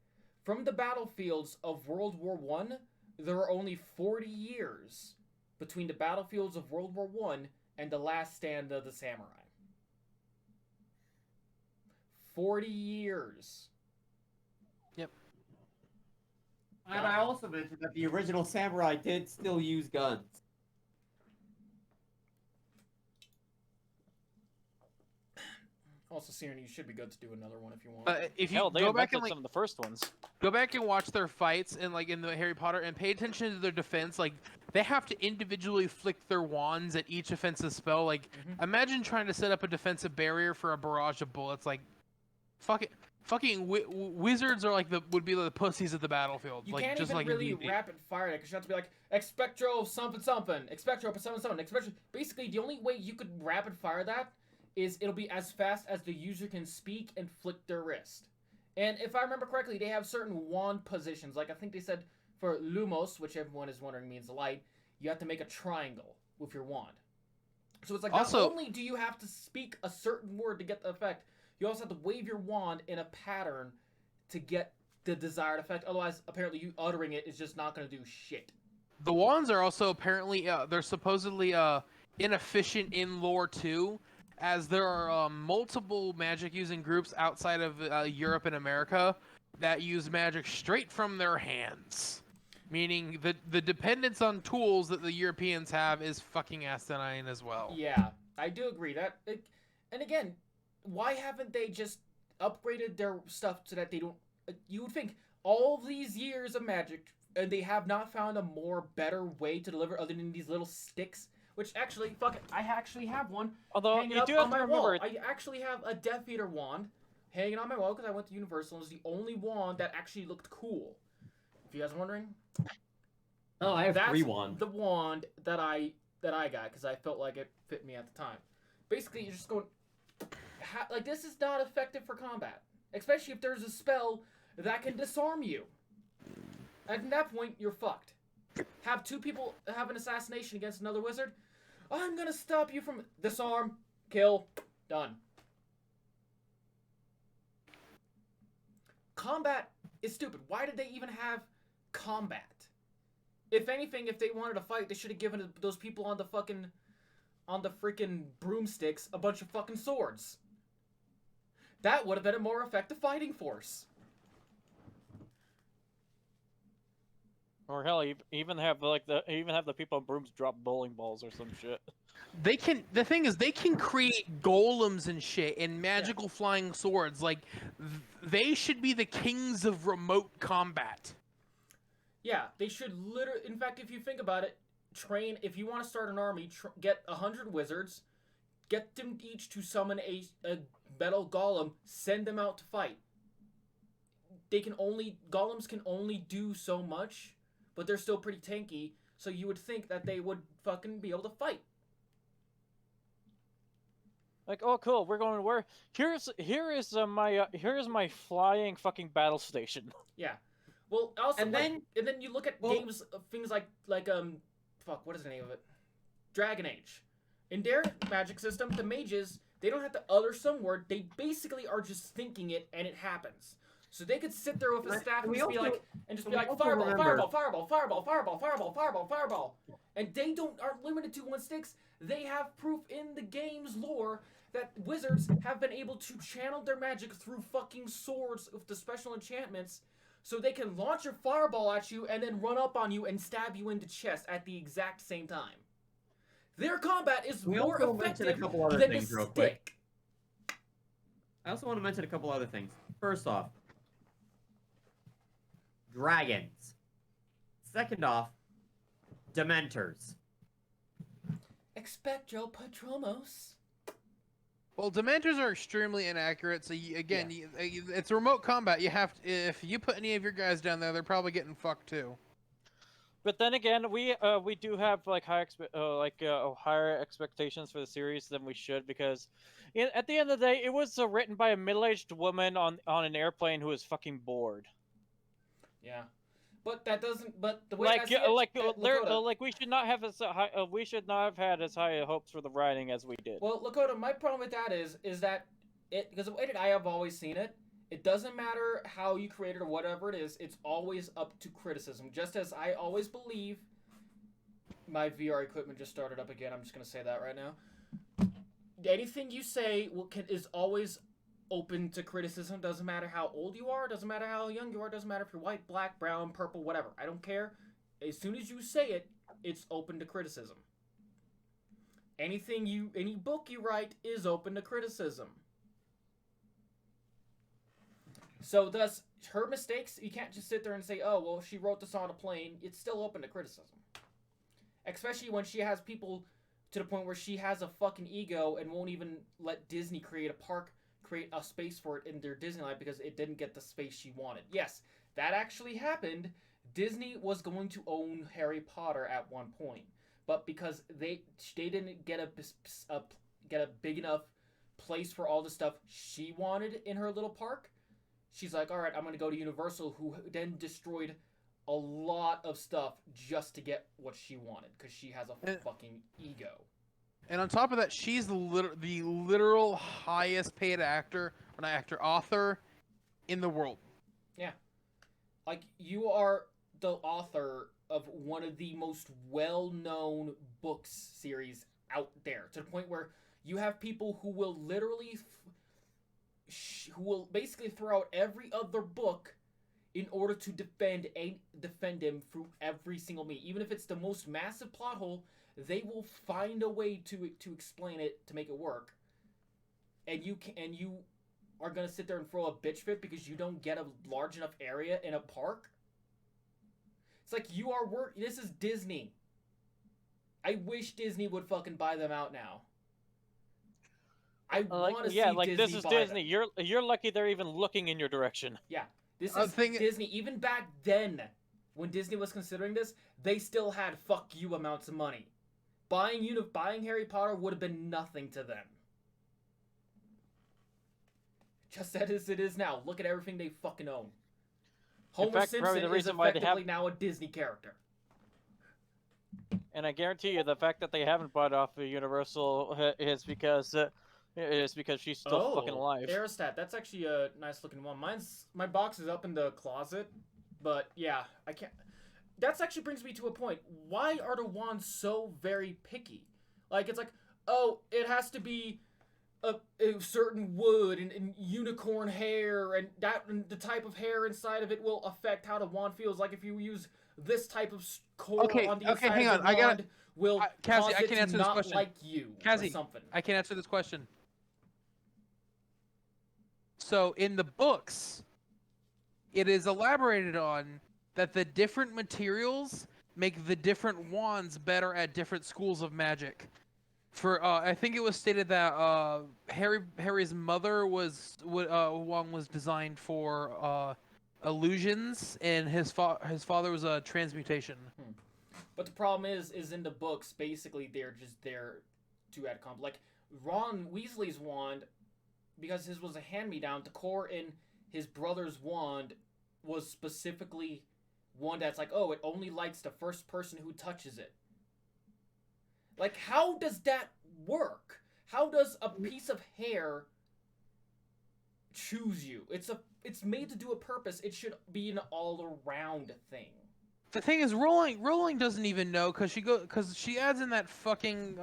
From the battlefields of World War I, there are only 40 years between the battlefields of World War I and the last stand of the samurai. 40 years. Yep. And I also mentioned that the original samurai did still use guns. Also, Siren, you should be good to do another one if you want. If you Hell, they go back and invented some of the first ones. go back and watch their fights and like in the Harry Potter and pay attention to their defense, like they have to individually flick their wands at each offensive spell. Like imagine trying to set up a defensive barrier for a barrage of bullets. Like fucking wizards are like would be the pussies of the battlefield. You like, can't just even like really rapid fire that because you have to be like expectro something something, expectro something something, expectro. Basically, the only way you could rapid fire that is it'll be as fast as the user can speak and flick their wrist. And if I remember correctly, they have certain wand positions. Like I think they said for Lumos, which everyone is wondering means light, you have to make a triangle with your wand. So it's like also, not only do you have to speak a certain word to get the effect, you also have to wave your wand in a pattern to get the desired effect. Otherwise, apparently, you uttering it is just not going to do shit. The wands are also apparently they're supposedly inefficient in lore too, as there are multiple magic using groups outside of Europe and America that use magic straight from their hands. Meaning the dependence on tools that the Europeans have is fucking asinine as well. Yeah, I do agree. And again, why haven't they just upgraded their stuff so that they don't... You would think all these years of magic, and they have not found a better way to deliver other than these little sticks. Which actually, fuck it, I actually have one. Although you do have to remember, I actually have a Death Eater wand hanging on my wall because I went to Universal and it's the only wand that actually looked cool. If you guys are wondering. Oh, I have That's 3 wands. the wand that I got because I felt like it fit me at the time. Basically, you're just going... like, this is not effective for combat. Especially if there's a spell that can disarm you. At that point, you're fucked. Have two people have an assassination against another wizard. I'm gonna stop you from disarm, kill, done. Combat is stupid. Why did they even have combat? If anything, if they wanted to fight, they should have given those people on the freaking broomsticks a bunch of fucking swords. That would have been a more effective fighting force. Or hell, even have the people on brooms drop bowling balls or some shit. They can. The thing is, they can create golems and shit and magical flying swords. Like, they should be the kings of remote combat. Yeah, they should literally. In fact, if you think about it, train. If you want to start an army, get 100 wizards, get them each to summon a metal golem, send them out to fight. Golems can only do so much, but they're still pretty tanky. So you would think that they would fucking be able to fight. Like, oh cool, we're going where? Here is my flying fucking battle station. Yeah. Well, also, And then you look at games, things like fuck, what is the name of it? Dragon Age. In their magic system, the mages, they don't have to utter some word. They basically are just thinking it, and it happens. So they could sit there with a staff and just be like, fireball, fireball, fireball, fireball, fireball, fireball, fireball, fireball. And they aren't limited to 1 sticks. They have proof in the game's lore that wizards have been able to channel their magic through fucking swords with the special enchantments, so they can launch a fireball at you and then run up on you and stab you in the chest at the exact same time. Their combat is more effective than a stick. I also want to mention a couple other things. First off, dragons. Second off, dementors. Expecto Patronus. Well, Dementors are extremely inaccurate. So it's remote combat. You have to, if you put any of your guys down there, they're probably getting fucked too. But then again, we do have like higher expectations for the series than we should, because at the end of the day, it was written by a middle-aged woman on an airplane who was fucking bored. Yeah, but that doesn't. But the way we should not have we should not have had as high hopes for the writing as we did. Well, Lakota, my problem with that is that because the way that I have always seen it, it doesn't matter how you create it or whatever it is, it's always up to criticism. Just as I always believe, my VR equipment just started up again. I'm just gonna say that right now. Anything you say is always open to criticism. Doesn't matter how old you are, doesn't matter how young you are, doesn't matter if you're white, black, brown, purple, whatever. I don't care. As soon as you say it, it's open to criticism. Any book you write is open to criticism. So thus, her mistakes, you can't just sit there and say, oh, well, she wrote this on a plane. It's still open to criticism. Especially when she has people to the point where she has a fucking ego and won't even let Disney create a space for it in their Disneyland because it didn't get the space she wanted. Yes, that actually happened. Disney was going to own Harry Potter at one point, but because they didn't get a big enough place for all the stuff she wanted in her little park, she's like, all right, I'm going to go to Universal, who then destroyed a lot of stuff just to get what she wanted because she has a fucking ego. And on top of that, she's the literal highest paid author in the world. Yeah. Like, you are the author of one of the most well-known books series out there, to the point where you have people who will literally who will basically throw out every other book in order to defend him through every single meet. Even if it's the most massive plot hole, they will find a way to explain it to make it work. And you are gonna sit there and throw a bitch fit because you don't get a large enough area in a park? It's like this is Disney. I wish Disney would fucking buy them out now. I want to see Disney this is buy Disney. them. You're lucky they're even looking in your direction. Yeah, this is Disney. Even back then, when Disney was considering this, they still had fuck you amounts of money. Buying Harry Potter would have been nothing to them. just as it is now. Look at everything they fucking own. Homer fact, probably Simpson the is reason why they effectively now a Disney character. And I guarantee you, the fact that they haven't bought off of Universal is because she's still fucking alive. Aerostat, that's actually a nice looking one. My box is up in the closet, but yeah, I can't. That actually brings me to a point. Why are the wands so very picky? Like, it's like, oh, it has to be a certain wood and unicorn hair, and the type of hair inside of it will affect how the wand feels. Like if you use this type of core on the inside of the wand, will cause it to not like you or something. I can answer this question. So in the books, it is elaborated on that the different materials make the different wands better at different schools of magic. For I think it was stated that Harry's mother wand was designed for illusions, and his father was a transmutation. But the problem is in the books, basically they're just there to add like Ron Weasley's wand, because his was a hand-me-down. The core in his brother's wand was specifically one that's like, oh, it only lights the first person who touches it. Like, how does that work? How does a piece of hair choose you? It's made to do a purpose. It should be an all-around thing. The thing is, Rowling doesn't even know, because she adds in that fucking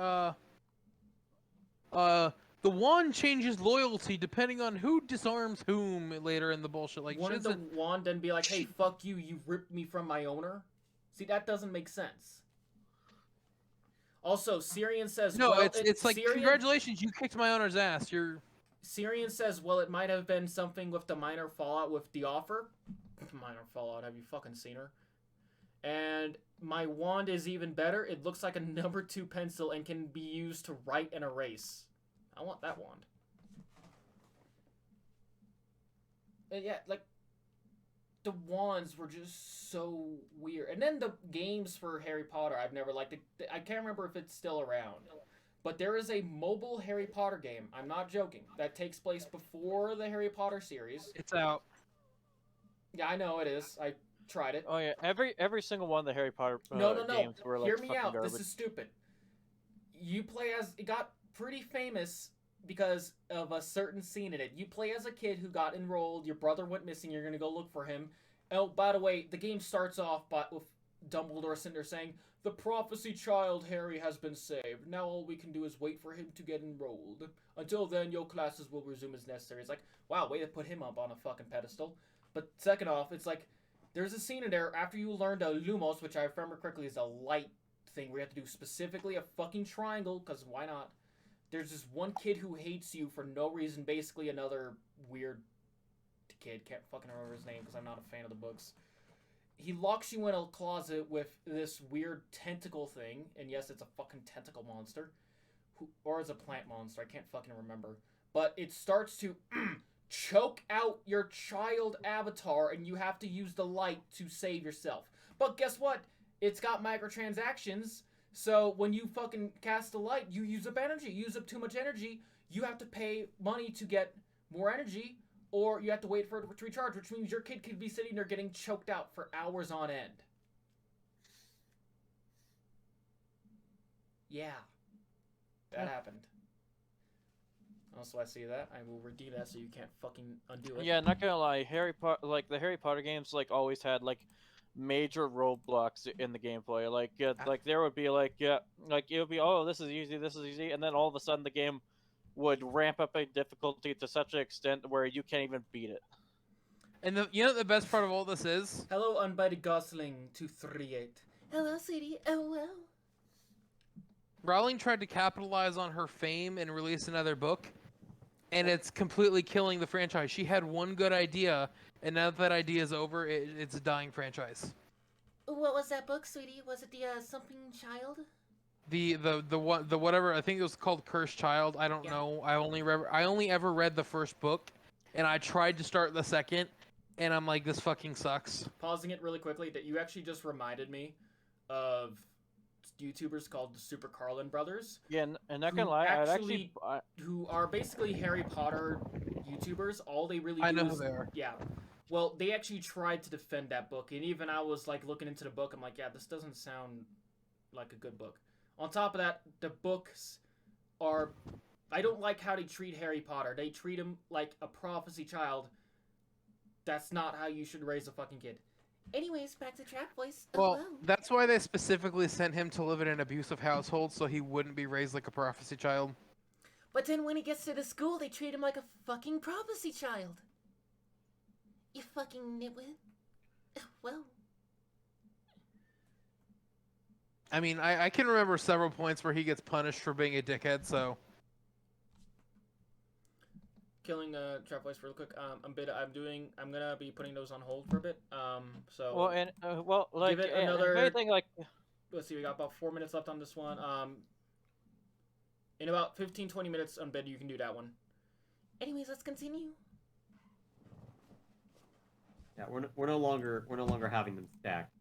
the wand changes loyalty depending on who disarms whom later in the bullshit. Like, wouldn't the wand then be like, hey, fuck you, you ripped me from my owner? See, that doesn't make sense. Also, Syrian says, no, well, it's like, congratulations, you kicked my owner's ass. Syrian says, well, it might have been something with the minor fallout with the offer. Minor fallout, have you fucking seen her? And my wand is even better. It looks like a number 2 pencil and can be used to write and erase. I want that wand. And yeah, like, the wands were just so weird. And then the games for Harry Potter, I've never liked it. I can't remember if it's still around. But there is a mobile Harry Potter game, I'm not joking, that takes place before the Harry Potter series. It's out. Yeah, I know it is. I tried it. Oh yeah, every single one of the Harry Potter games were like Hear me out. garbage. This is stupid. You play as... It got pretty famous because of a certain scene in it. You play as a kid who got enrolled, your brother went missing, you're gonna go look for him. Oh, by the way, the game starts off with Dumbledore sitting there saying, "The prophecy child Harry has been saved. Now all we can do is wait for him to get enrolled. Until then, your classes will resume as necessary." It's like, wow, way to put him up on a fucking pedestal. But second off, it's like, there's a scene in there after you learned a Lumos, which I remember correctly is a light thing where you have to do specifically a fucking triangle, because why not? There's this one kid who hates you for no reason, basically another weird kid, can't fucking remember his name because I'm not a fan of the books. He locks you in a closet with this weird tentacle thing, and yes, it's a fucking tentacle monster, or it's a plant monster, I can't fucking remember. But it starts to choke out your child avatar, and you have to use the light to save yourself. But guess what? It's got microtransactions, so when you fucking cast the light, you use up energy. You use up too much energy, you have to pay money to get more energy, or you have to wait for it to recharge, which means your kid could be sitting there getting choked out for hours on end. Yeah. That happened. Also, I see that. I will redeem that so you can't fucking undo it. Yeah, not gonna lie, the Harry Potter games always had major roadblocks in the gameplay. Like there would be it would be, oh, this is easy, and then all of a sudden the game would ramp up a difficulty to such an extent where you can't even beat it. And the best part of all this is, hello, Unbited Gosling 238. Hello, sweetie. Oh well. Rowling tried to capitalize on her fame and release another book, and it's completely killing the franchise. She had one good idea, and now that idea is over, it's a dying franchise. What was that book, sweetie? Was it the something child? The whatever, I think it was called Cursed Child. I don't know. I only ever read the first book, and I tried to start the second, and I'm like, this fucking sucks. Pausing it really quickly, that you actually just reminded me of YouTubers called the Super Carlin Brothers. Yeah, and not Who gonna lie, actually- Who are basically Harry Potter YouTubers. All they really do I know who is, they are. yeah. Well, they actually tried to defend that book, and even I was like looking into the book. I'm like, yeah, this doesn't sound like a good book. On top of that, the books are. I don't like how they treat Harry Potter. They treat him like a prophecy child. That's not how you should raise a fucking kid. Anyways, back to Trap Voice. Well, that's why they specifically sent him to live in an abusive household so he wouldn't be raised like a prophecy child. But then when he gets to the school, they treat him like a fucking prophecy child. You fucking nitwit. Well. I mean, I can remember several points where he gets punished for being a dickhead, so... Killing Trap Voice real quick. I'm gonna be putting those on hold for a bit. So. Well, and like give it another. anything like. Let's see. We got about 4 minutes left on this one. In about 15-20 minutes on bed, you can do that one. Anyways, let's continue. Yeah, we're no longer having them stacked.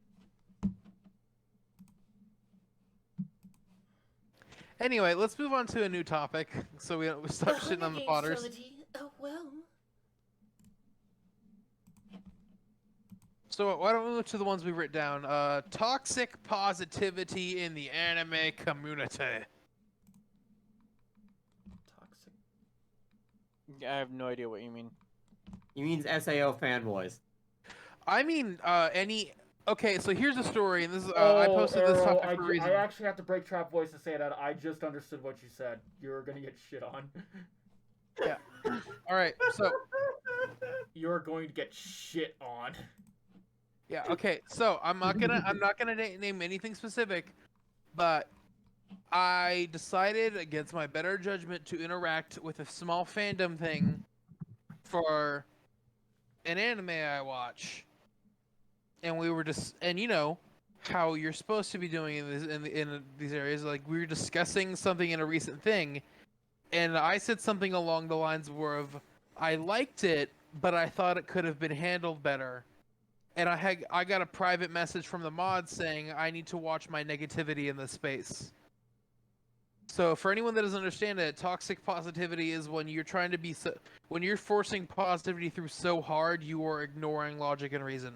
Anyway, let's move on to a new topic, so we stop shitting on the Potters. Trilogy. Oh well. So why don't we move to the ones we've written down? Toxic positivity in the anime community. Toxic. I have no idea what you mean. He means SAO fanboys. I mean, Okay, so here's the story, and this is I posted this topic for a reason. I actually have to break Trap Voice to say that I just understood what you said. You're gonna get shit on. Yeah. All right. So. You're going to get shit on. Yeah. Okay. So I'm not gonna name anything specific, but I decided against my better judgment to interact with a small fandom thing for an anime I watch, and we were just and you know how you're supposed to be doing in these areas. Like we were discussing something in a recent thing. And I said something along the lines of, I liked it, but I thought it could have been handled better. And I got a private message from the mod saying I need to watch my negativity in this space. So for anyone that doesn't understand it, toxic positivity is when you're trying to be when you're forcing positivity through so hard, you are ignoring logic and reason.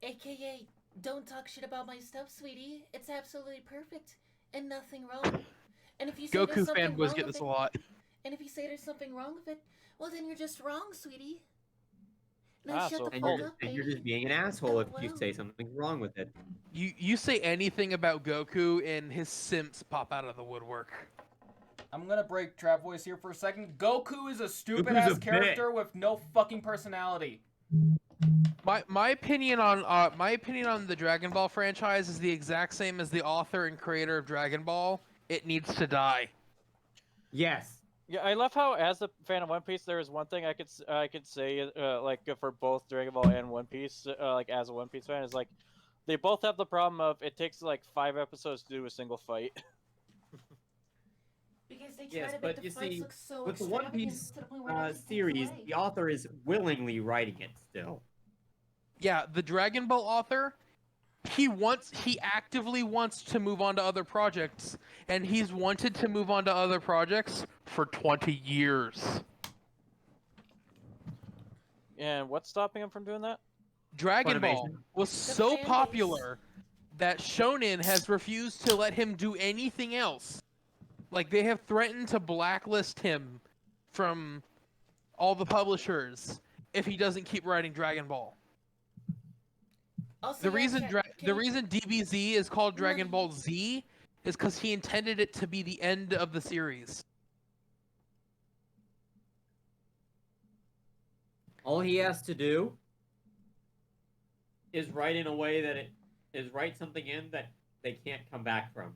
AKA, don't talk shit about my stuff, sweetie. It's absolutely perfect and nothing wrong. And if you say Goku there's something fanboys wrong get with this it, a lot. and if you say there's something wrong with it, well then you're just wrong, sweetie. Now shut so the And fuck you're, up, and baby. you're just being an asshole if you Wow. say something wrong with it. You say anything about Goku and his simps pop out of the woodwork. I'm gonna break Trap Voice here for a second. Goku is a stupid Goku's ass a character with no fucking personality. My opinion on the Dragon Ball franchise is the exact same as the author and creator of Dragon Ball. It needs to die. Yes. Yeah, I love how, as a fan of One Piece, there is one thing I could say, like for both Dragon Ball and One Piece, like as a One Piece fan, is like they both have the problem of it takes like 5 episodes to do a single fight. Because they try Yes, to make but the you fights see, look so with the One extravagant Piece to the point where it just takes series, away. the author is willingly writing it still. Yeah, the Dragon Ball author, he actively wants to move on to other projects, and he's wanted to move on to other projects for 20 years. And what's stopping him from doing that? Dragon Ball Funimation. was The so fan popular that Shonen has refused to let him do anything else. Like, they have threatened to blacklist him from all the publishers if he doesn't keep writing Dragon Ball. Also, The yeah, reason can the you- reason DBZ is called Dragon Money. Ball Z is because he intended it to be the end of the series. All he has to do is write in a way that write something in that they can't come back from.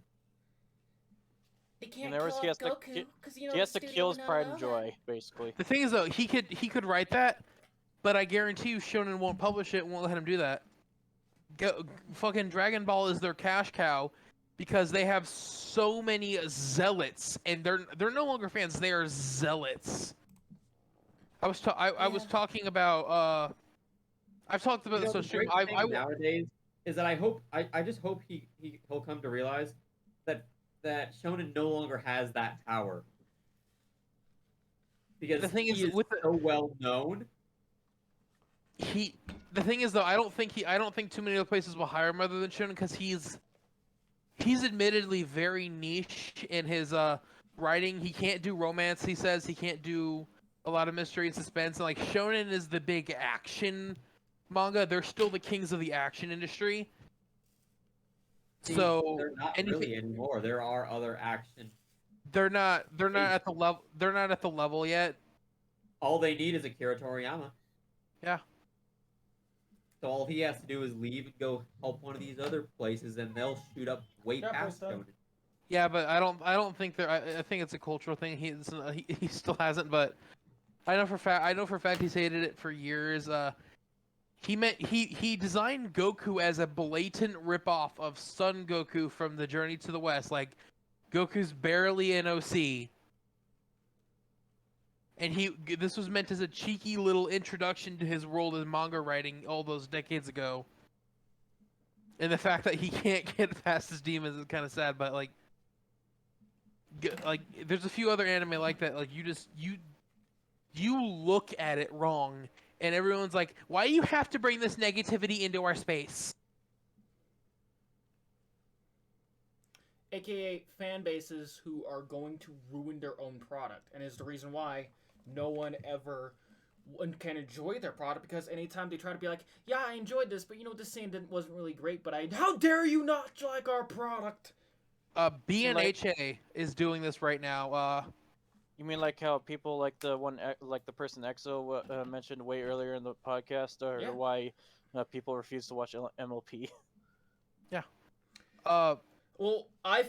They can't other words, kill he has to off ki- Goku because you know He has the to studio kill would his not pride allow and that. joy, basically. The thing is, though, he could write that, but I guarantee you, Shonen won't publish it and won't let him do that. Fucking Dragon Ball is their cash cow because they have so many zealots, and they're no longer fans; they are zealots. I was talking about I've talked about You know, this on the stream. great thing nowadays is that I just hope he'll come to realize that Shonen no longer has that power because The thing he is, is so well known. The thing is though, I don't think too many other places will hire him other than Shonen because he's admittedly very niche in his writing. He can't do romance. He says he can't do a lot of mystery and suspense. And like Shonen is the big action manga. They're still the kings of the action industry. See, So they're not really anymore. There are other action. They're not at the level. They're not at the level yet. All they need is Akira Toriyama. Yeah. So all he has to do is leave and go help one of these other places, and they'll shoot up way past Shonen. Yeah, but I don't think they're. I think it's a cultural thing. He still hasn't, but I know for a fact he's hated it for years. He designed Goku as a blatant ripoff of Son Goku from the Journey to the West. Like Goku's barely an OC, and this was meant as a cheeky little introduction to his world as manga writing all those decades ago. And the fact that he can't get past his demons is kind of sad, but like there's a few other anime like that. Like you look at it wrong, and everyone's like, "Why do you have to bring this negativity into our space?" AKA fan bases who are going to ruin their own product, and is the reason why no one ever can enjoy their product, because anytime they try to be like, yeah, I enjoyed this, but this scene wasn't really great, but how dare you not like our product? BNHA is doing this right now. You mean like how people like the person Exo mentioned way earlier in the podcast, or Yeah. why people refuse to watch MLP? Yeah. Well, I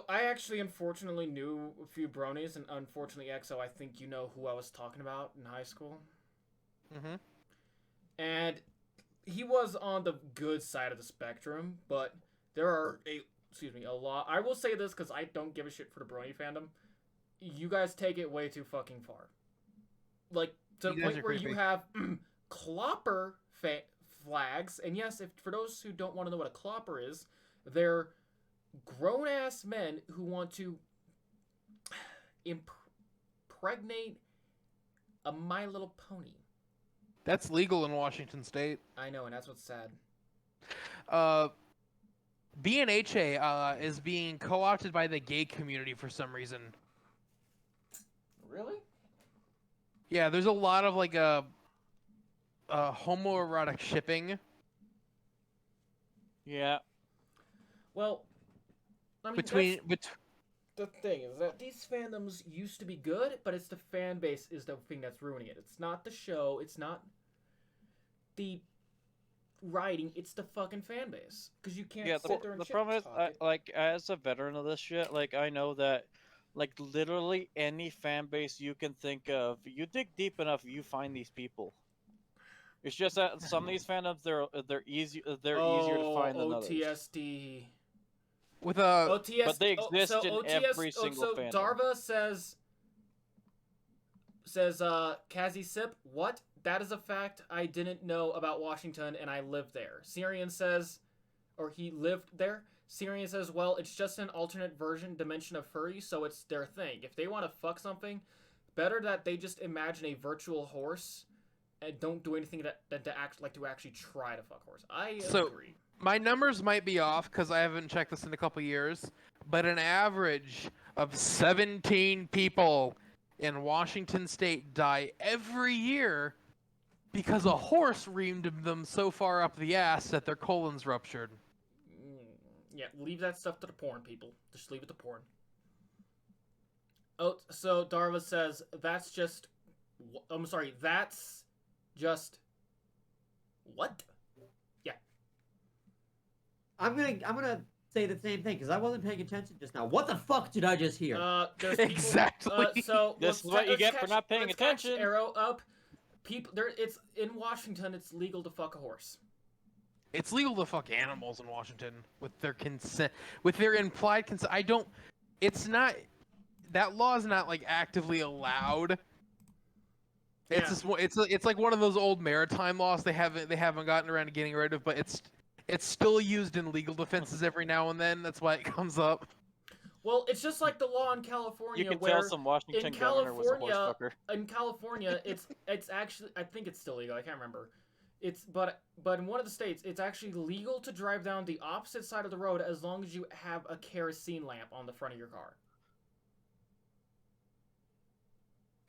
actually unfortunately knew a few bronies, and unfortunately Exo, I think you know who I was talking about in high school. Mm-hmm. And he was on the good side of the spectrum, but there are a lot. I will say this because I don't give a shit for the brony fandom. You guys take it way too fucking far. Like, to the point where you have clopper flags, and yes, for those who don't want to know what a clopper is, they're grown-ass men who want to impregnate a My Little Pony. That's legal in Washington State. I know, and that's what's sad. BNHA is being co-opted by the gay community for some reason. Really? Yeah, there's a lot of like homoerotic shipping. Yeah. Well, I mean, the thing is that these fandoms used to be good, but it's the fan base is the thing that's ruining it. It's not the show. It's not the writing. It's the fucking fan base, because you can't sit there and the problem is, talk it. like, as a veteran of this shit, like, I know that, like, literally any fan base you can think of, you dig deep enough, you find these people. It's just that some of these fandoms, they're easier to find than others. OTSD. With OTS, but they exist in every single so fandom. Darva says Kazi Sip, what? That is a fact I didn't know about Washington, and I lived there. Syrian says, or he lived there. Syrian says, well, it's just an alternate dimension of furry, so it's their thing. If they want to fuck something, better that they just imagine a virtual horse and don't do anything to actually try to fuck horse. I agree. My numbers might be off because I haven't checked this in a couple years, but an average of 17 people in Washington State die every year because a horse reamed them so far up the ass that their colons ruptured. Yeah, leave that stuff to the porn people. Just leave it to porn. Oh, so Darva says that's just what? Yeah. I'm gonna say the same thing because I wasn't paying attention just now. What the fuck did I just hear? Exactly. So this is what you get for not paying attention. Arrow up. People, it's in Washington. It's legal to fuck a horse. It's legal to fuck animals in Washington with their consent, with their implied consent. It's not. That law is not like actively allowed. It's just, it's like one of those old maritime laws they haven't gotten around to getting rid of, but It's still used in legal defenses every now and then. That's why it comes up. Well, it's just like the law in California, You could where tell some Washington governor was a horse fucker. in California, it's actually, I think it's still legal. I can't remember. But in one of the states, it's actually legal to drive down the opposite side of the road as long as you have a kerosene lamp on the front of your car.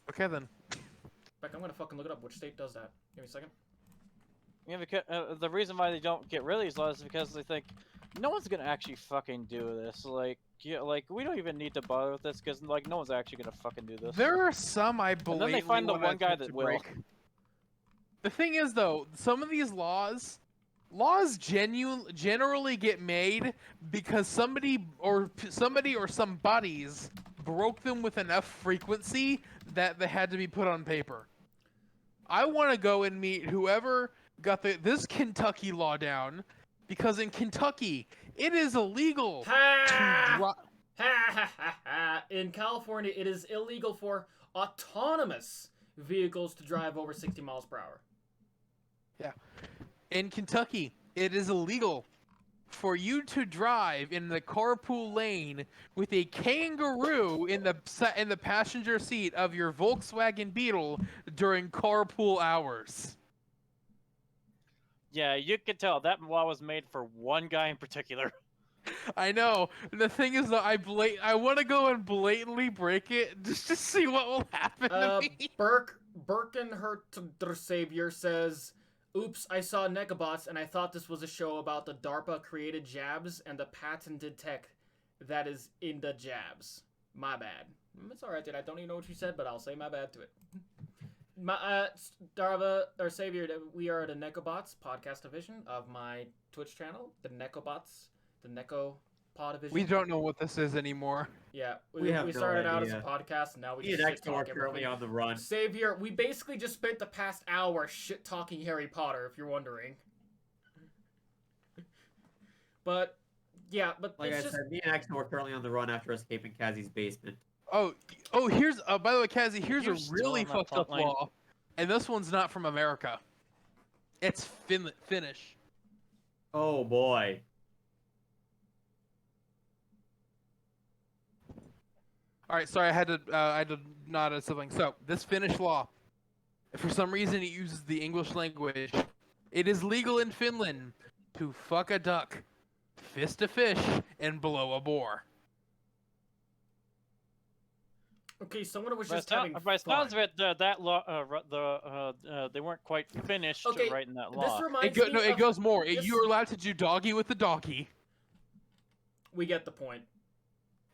Okay then. Like, I'm gonna fucking look it up. Which state does that? Give me a second. Yeah, because the reason why they don't get rid of these laws is because they think no one's gonna actually fucking do this. Like, yeah, like we don't even need to bother with this because like no one's actually gonna fucking do this. There are some I And believe. then they find the one guy that will. The thing is, though, some of these laws generally get made because somebody or some bodies broke them with enough frequency that they had to be put on paper. I want to go and meet whoever got this Kentucky law down, because in Kentucky it is illegal to In California, it is illegal for autonomous vehicles to drive over 60 miles per hour. Yeah. In Kentucky, it is illegal for you to drive in the carpool lane with a kangaroo in the passenger seat of your Volkswagen Beetle during carpool hours. Yeah, you could tell that law was made for one guy in particular. I know. The thing is, though, I want to go and blatantly break it just to see what will happen to me. Birkenherter Savior says, "Oops, I saw Necabots and I thought this was a show about the DARPA-created jabs and the patented tech that is in the jabs. My bad." It's alright, dude. I don't even know what you said, but I'll say my bad to it. Darva, or Savior, we are the Necabots podcast division of my Twitch channel, the Necabots, the Neko Pod division. We don't know what this is anymore. Yeah, We have we no started out as a idea. podcast, and now we Me and just Exo are shit-talk currently everything. on the run. Savior, we basically just spent the past hour shit-talking Harry Potter, if you're wondering. But, yeah, but Like it's I just... said, me and Exo are currently on the run after escaping Kazi's basement. Oh, here's by the way, Kazi, here's You're a still really on that fucked up plot line. law, and this one's not from America. It's Finnish. Oh boy. All right, sorry, I had to nod at something. So this Finnish law, for some reason, it uses the English language. It is legal in Finland to fuck a duck, fist a fish, and blow a boar. Okay, someone was By just the having by the sounds fun. of it, that law, they weren't quite finished Okay, writing that This law. reminds It me of... goes more. this- You're allowed to do doggy with the doggy. We get the point.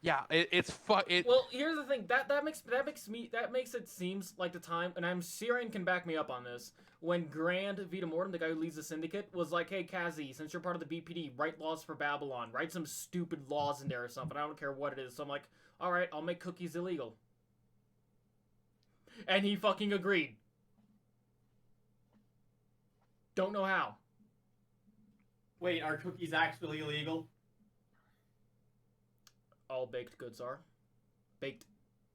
Yeah, it's Well, here's the thing. That makes it seems like the time, and I'm Syrian can back me up on this. When Grand Vita Mortem, the guy who leads the syndicate, was like, "Hey, Kazi, since you're part of the BPD, write laws for Babylon. Write some stupid laws in there or something. I don't care what it is." So I'm like, "All right, I'll make cookies illegal." And he fucking agreed. Don't know how. Wait, are cookies actually illegal? All baked goods are. Baked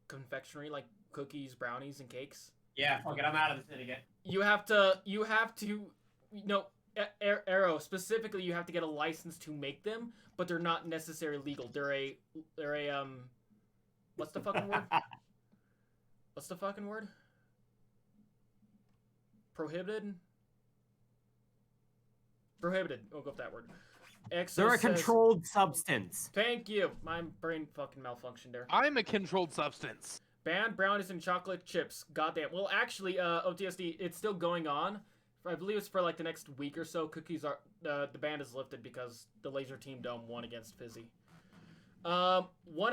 confectionery, like cookies, brownies, and cakes. Yeah, fuck it, I'm out of the syndicate. You have to, Arrow, specifically, you have to get a license to make them, but they're not necessarily legal. They're a, what's the fucking word? What's the fucking word? Prohibited? Prohibited. We'll go with that word. Exo They're a says- controlled substance. Thank you. My brain fucking malfunctioned there. I'm a controlled substance. Banned brownies and chocolate chips. Goddamn. Well, actually, OTSD, it's still going on. I believe it's for like the next week or so. Cookies are the ban is lifted because the Laser Team Dome won against Fizzy. 1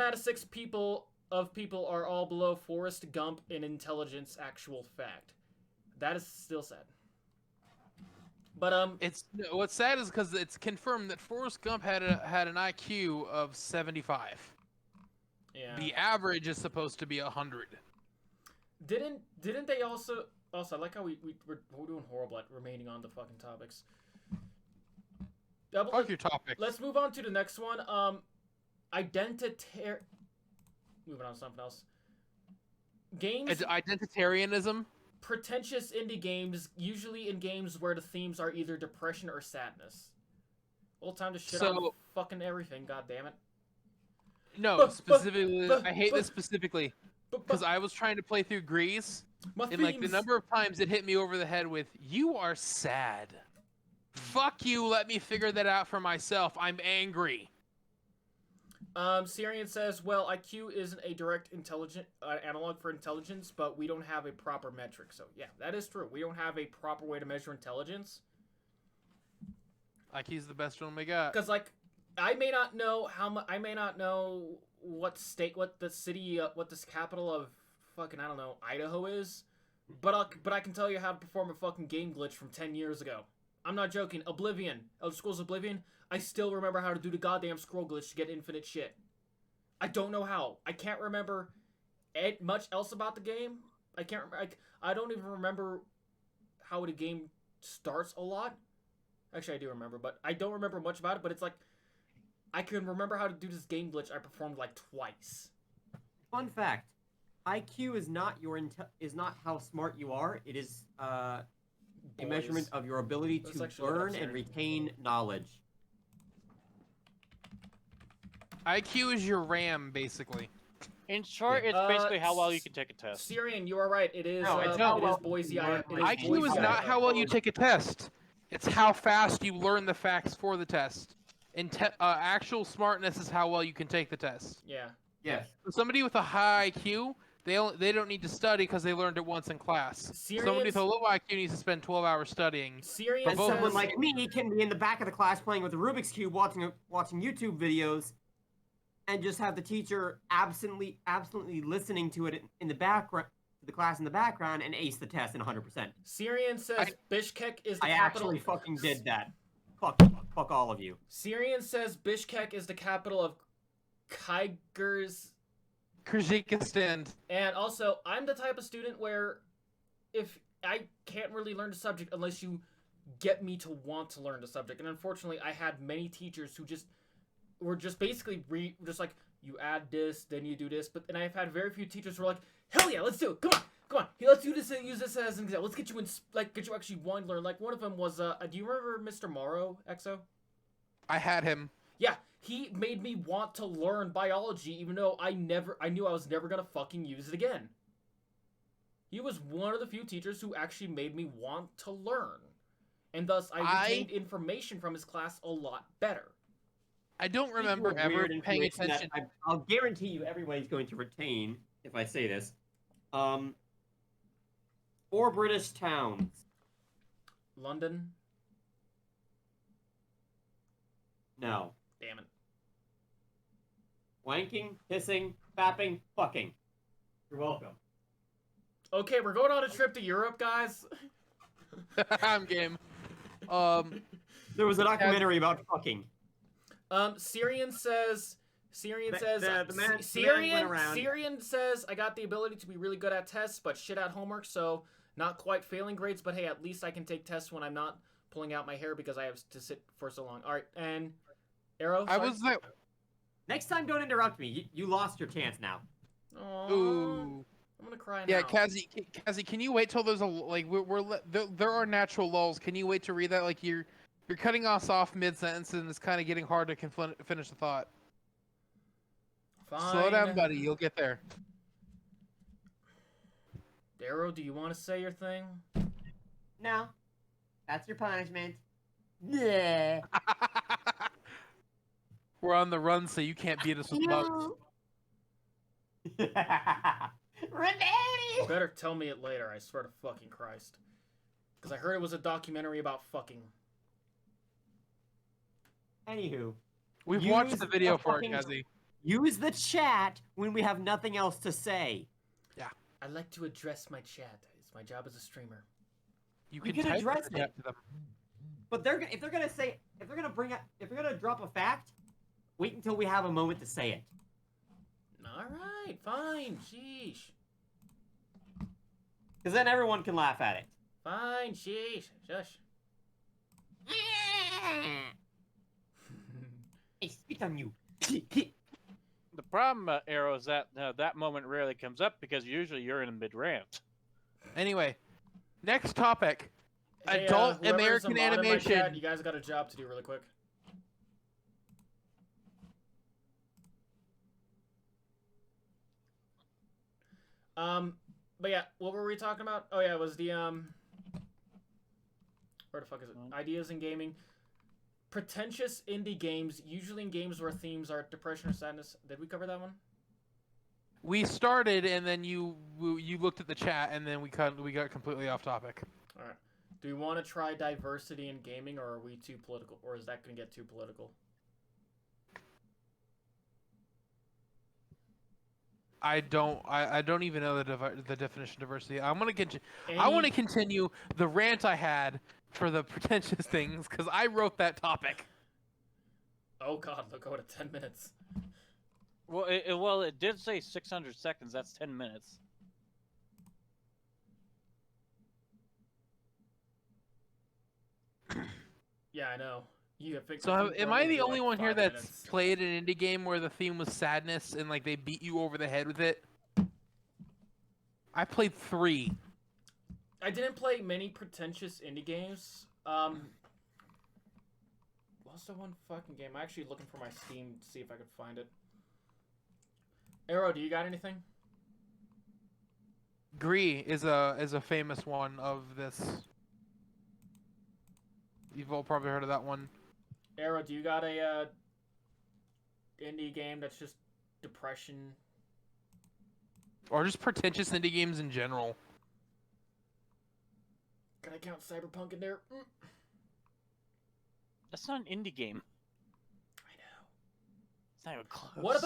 out of 6 people are all below Forrest Gump in intelligence. Actual fact. That is still sad. But What's sad is because it's confirmed that Forrest Gump had an IQ of 75. yeah. The average is supposed to be 100. Didn't they also I like how we're doing horrible at remaining on the fucking topics. Fuck your topics. Let's move on to the next one. Moving on to something else. Games. Identitarianism. Pretentious indie games, usually in games where the themes are either depression or sadness. Whole time to shit So- on fucking everything. God damn it. No, specifically, I hate this specifically because But I was trying to play through Grease, my and like the themes- number of times it hit me over the head with "You are sad." Fuck you. Let me figure that out for myself. I'm angry. Syrian says, well, IQ isn't a direct analog for intelligence, but we don't have a proper metric. So, yeah, that is true. We don't have a proper way to measure intelligence. Like he's the best one we got. Because, like, I may not know how much, I may not know what state, what the city, what this capital of fucking, I don't know, Idaho is, but I can tell you how to perform a fucking game glitch from 10 years ago. I'm not joking. Oblivion. Elder Scrolls Oblivion. I still remember how to do the goddamn scroll glitch to get infinite shit. I don't know how. I can't remember much else about the game. I can't remember. I don't even remember how the game starts a lot. Actually, I do remember, but I don't remember much about it. But it's like I can remember how to do this game glitch I performed like twice. Fun fact: IQ is not is not how smart you are. It is a measurement of your ability That's to actually what I'm learn and saying. retain knowledge. IQ is your RAM, basically. In short, it's basically how well you can take a test. Syrian, you are right. It is. No, it's it how is well Boise. you learn, It is like, IQ Boise, is Boise, not Idaho. how well you take a test. It's how fast you learn the facts for the test. Actual smartness is how well you can take the test. Yeah. Yes. So somebody with a high IQ, they don't need to study because they learned it once in class. Somebody with a low IQ needs to spend 12 hours studying. Syrian And both someone says, like me can be in the back of the class playing with the Rubik's Cube, watching YouTube videos, and just have the teacher absolutely listening to it in the background, to the class in the background, and ace the test in 100%. Syrian says Bishkek is the I capital. actually fucking did that. Fuck all of you. Syrian says Bishkek is the capital of Kyrgyz. Kyrgyzstan. And also, I'm the type of student where if I can't really learn the subject unless you get me to want to learn the subject. And unfortunately, I had many teachers who just were just basically just like, you add this, then you do this. And I've had very few teachers who are like, hell yeah, let's do it. Come on. Here, let's do this and use this as an example. Let's get you get you actually wanting to learn. Like, one of them was, do you remember Mr. Morrow, Exo? I had him. Yeah, he made me want to learn biology, even though I knew I was never gonna fucking use it again. He was one of the few teachers who actually made me want to learn. And thus, I retained information from his class a lot better. I don't remember Speaking of ever weird paying information that attention. I'll guarantee you everybody's going to retain if I say this. 4 British towns. London? No. Damn it. Wanking, pissing, fapping, fucking. You're welcome. Okay, we're going on a trip to Europe, guys. I'm game. There was a documentary about fucking. Syrian says. Syrian says, I got the ability to be really good at tests, but shit at homework, so not quite failing grades, but hey, at least I can take tests when I'm not pulling out my hair because I have to sit for so long. Alright, and Arrow? I was like, Next time, don't interrupt me. You lost your chance now. Aww, ooh. I'm gonna cry Yeah, now. Kazi, can you wait till there's there are natural lulls. Can you wait to read that? Like you're cutting us off mid sentence and it's kind of getting hard to finish the thought. Fine. Slow down, buddy. You'll get there. Arrow, do you want to say your thing? No. That's your punishment. Yeah. We're on the run, so you can't beat us with bugs. You better tell me it later, I swear to fucking Christ. Because I heard it was a documentary about fucking. Anywho. We've Use watched the video the for fucking- it, Kazi. Use the chat when we have nothing else to say. I like to address my chat. It's my job as a streamer. You We can can type address it it. to them. But if they're gonna drop a fact, wait until we have a moment to say it. Alright, fine, sheesh. Because then everyone can laugh at it. Fine, sheesh. Shush. I spit on you. The problem, Arrow, is that that moment rarely comes up because usually you're in a mid-rant. Anyway, next topic. Hey, Adult whoever's a American mod in my animation. chat, you guys got a job to do really quick. But yeah, what were we talking about? Oh yeah, it was the where the fuck is it? Ideas in gaming. Pretentious indie games, usually in games where themes are depression or sadness. Did we cover that one? We started, and then you looked at the chat, and then we got completely off topic. All right. Do we want to try diversity in gaming, or are we too political, or is that going to get too political? I don't even know the definition of diversity. I want to continue the rant I had for the pretentious things because I wrote that topic. Oh God, look, go to 10 minutes. Well, it did say 600 seconds. That's 10 minutes. Yeah, I know. So am I the only one here that's played an indie game where the theme was sadness and like they beat you over the head with it? I played 3. I didn't play many pretentious indie games. What's the one fucking game? I'm actually looking for my Steam to see if I could find it. Arrow, do you got anything? Gree is a famous one of this. You've all probably heard of that one. Arrow, do you got a indie game that's just depression? Or just pretentious indie games in general? Can I count Cyberpunk in there? That's not an indie game. I know. It's not even close.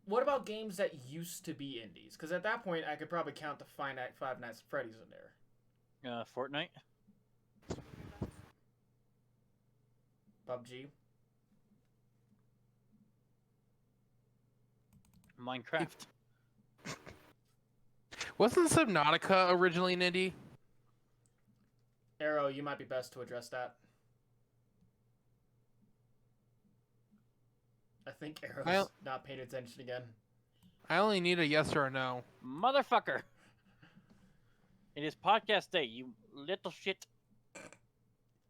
What about games that used to be indies? Because at that point, I could probably count the Five Nights at Freddy's in there. Fortnite? PUBG. Minecraft. Wasn't Subnautica originally an indie? Arrow, you might be best to address that. I think Arrow's not paying attention again. I only need a yes or a no. Motherfucker! It is podcast day, you little shit.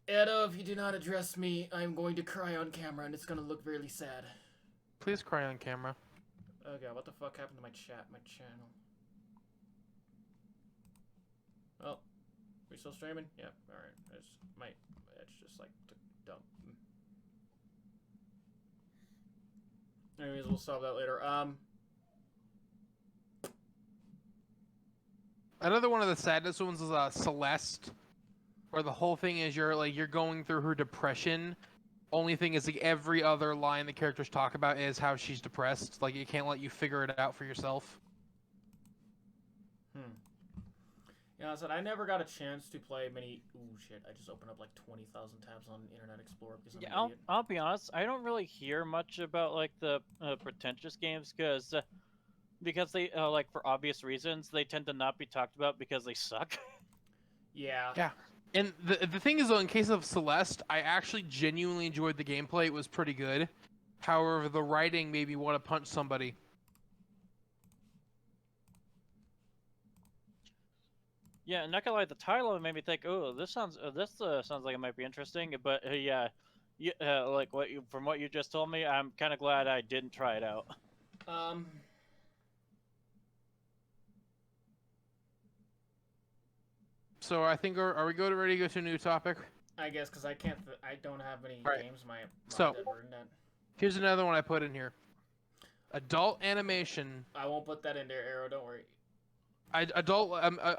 Edo, if you do not address me, I'm going to cry on camera, and it's going to look really sad. Please cry on camera. Oh god, what the fuck happened to my chat, my channel? Oh, we still streaming? Yeah, alright. It's just like dumb. Anyways, we'll solve that later. Another one of the sadness ones is Celeste, where the whole thing is you're going through her depression. Only thing is like every other line the characters talk about is how she's depressed. Like it can't let you figure it out for yourself. Yeah, I said I never got a chance to play many. Ooh, shit! I just opened up like 20,000 tabs on Internet Explorer because I'm an idiot. I'll be honest. I don't really hear much about like the pretentious games because they like for obvious reasons they tend to not be talked about because they suck. Yeah. Yeah. And the thing is though, in case of Celeste, I actually genuinely enjoyed the gameplay. It was pretty good. However, the writing made me want to punch somebody. Yeah, not gonna lie, the title made me think, oh, this sounds like it might be interesting. But like from what you just told me, I'm kind of glad I didn't try it out. So I think are we ready to go to a new topic? I guess because I don't have any games. Written down. Here's another one I put in here. Adult animation. I won't put that in there, Arrow. Don't worry.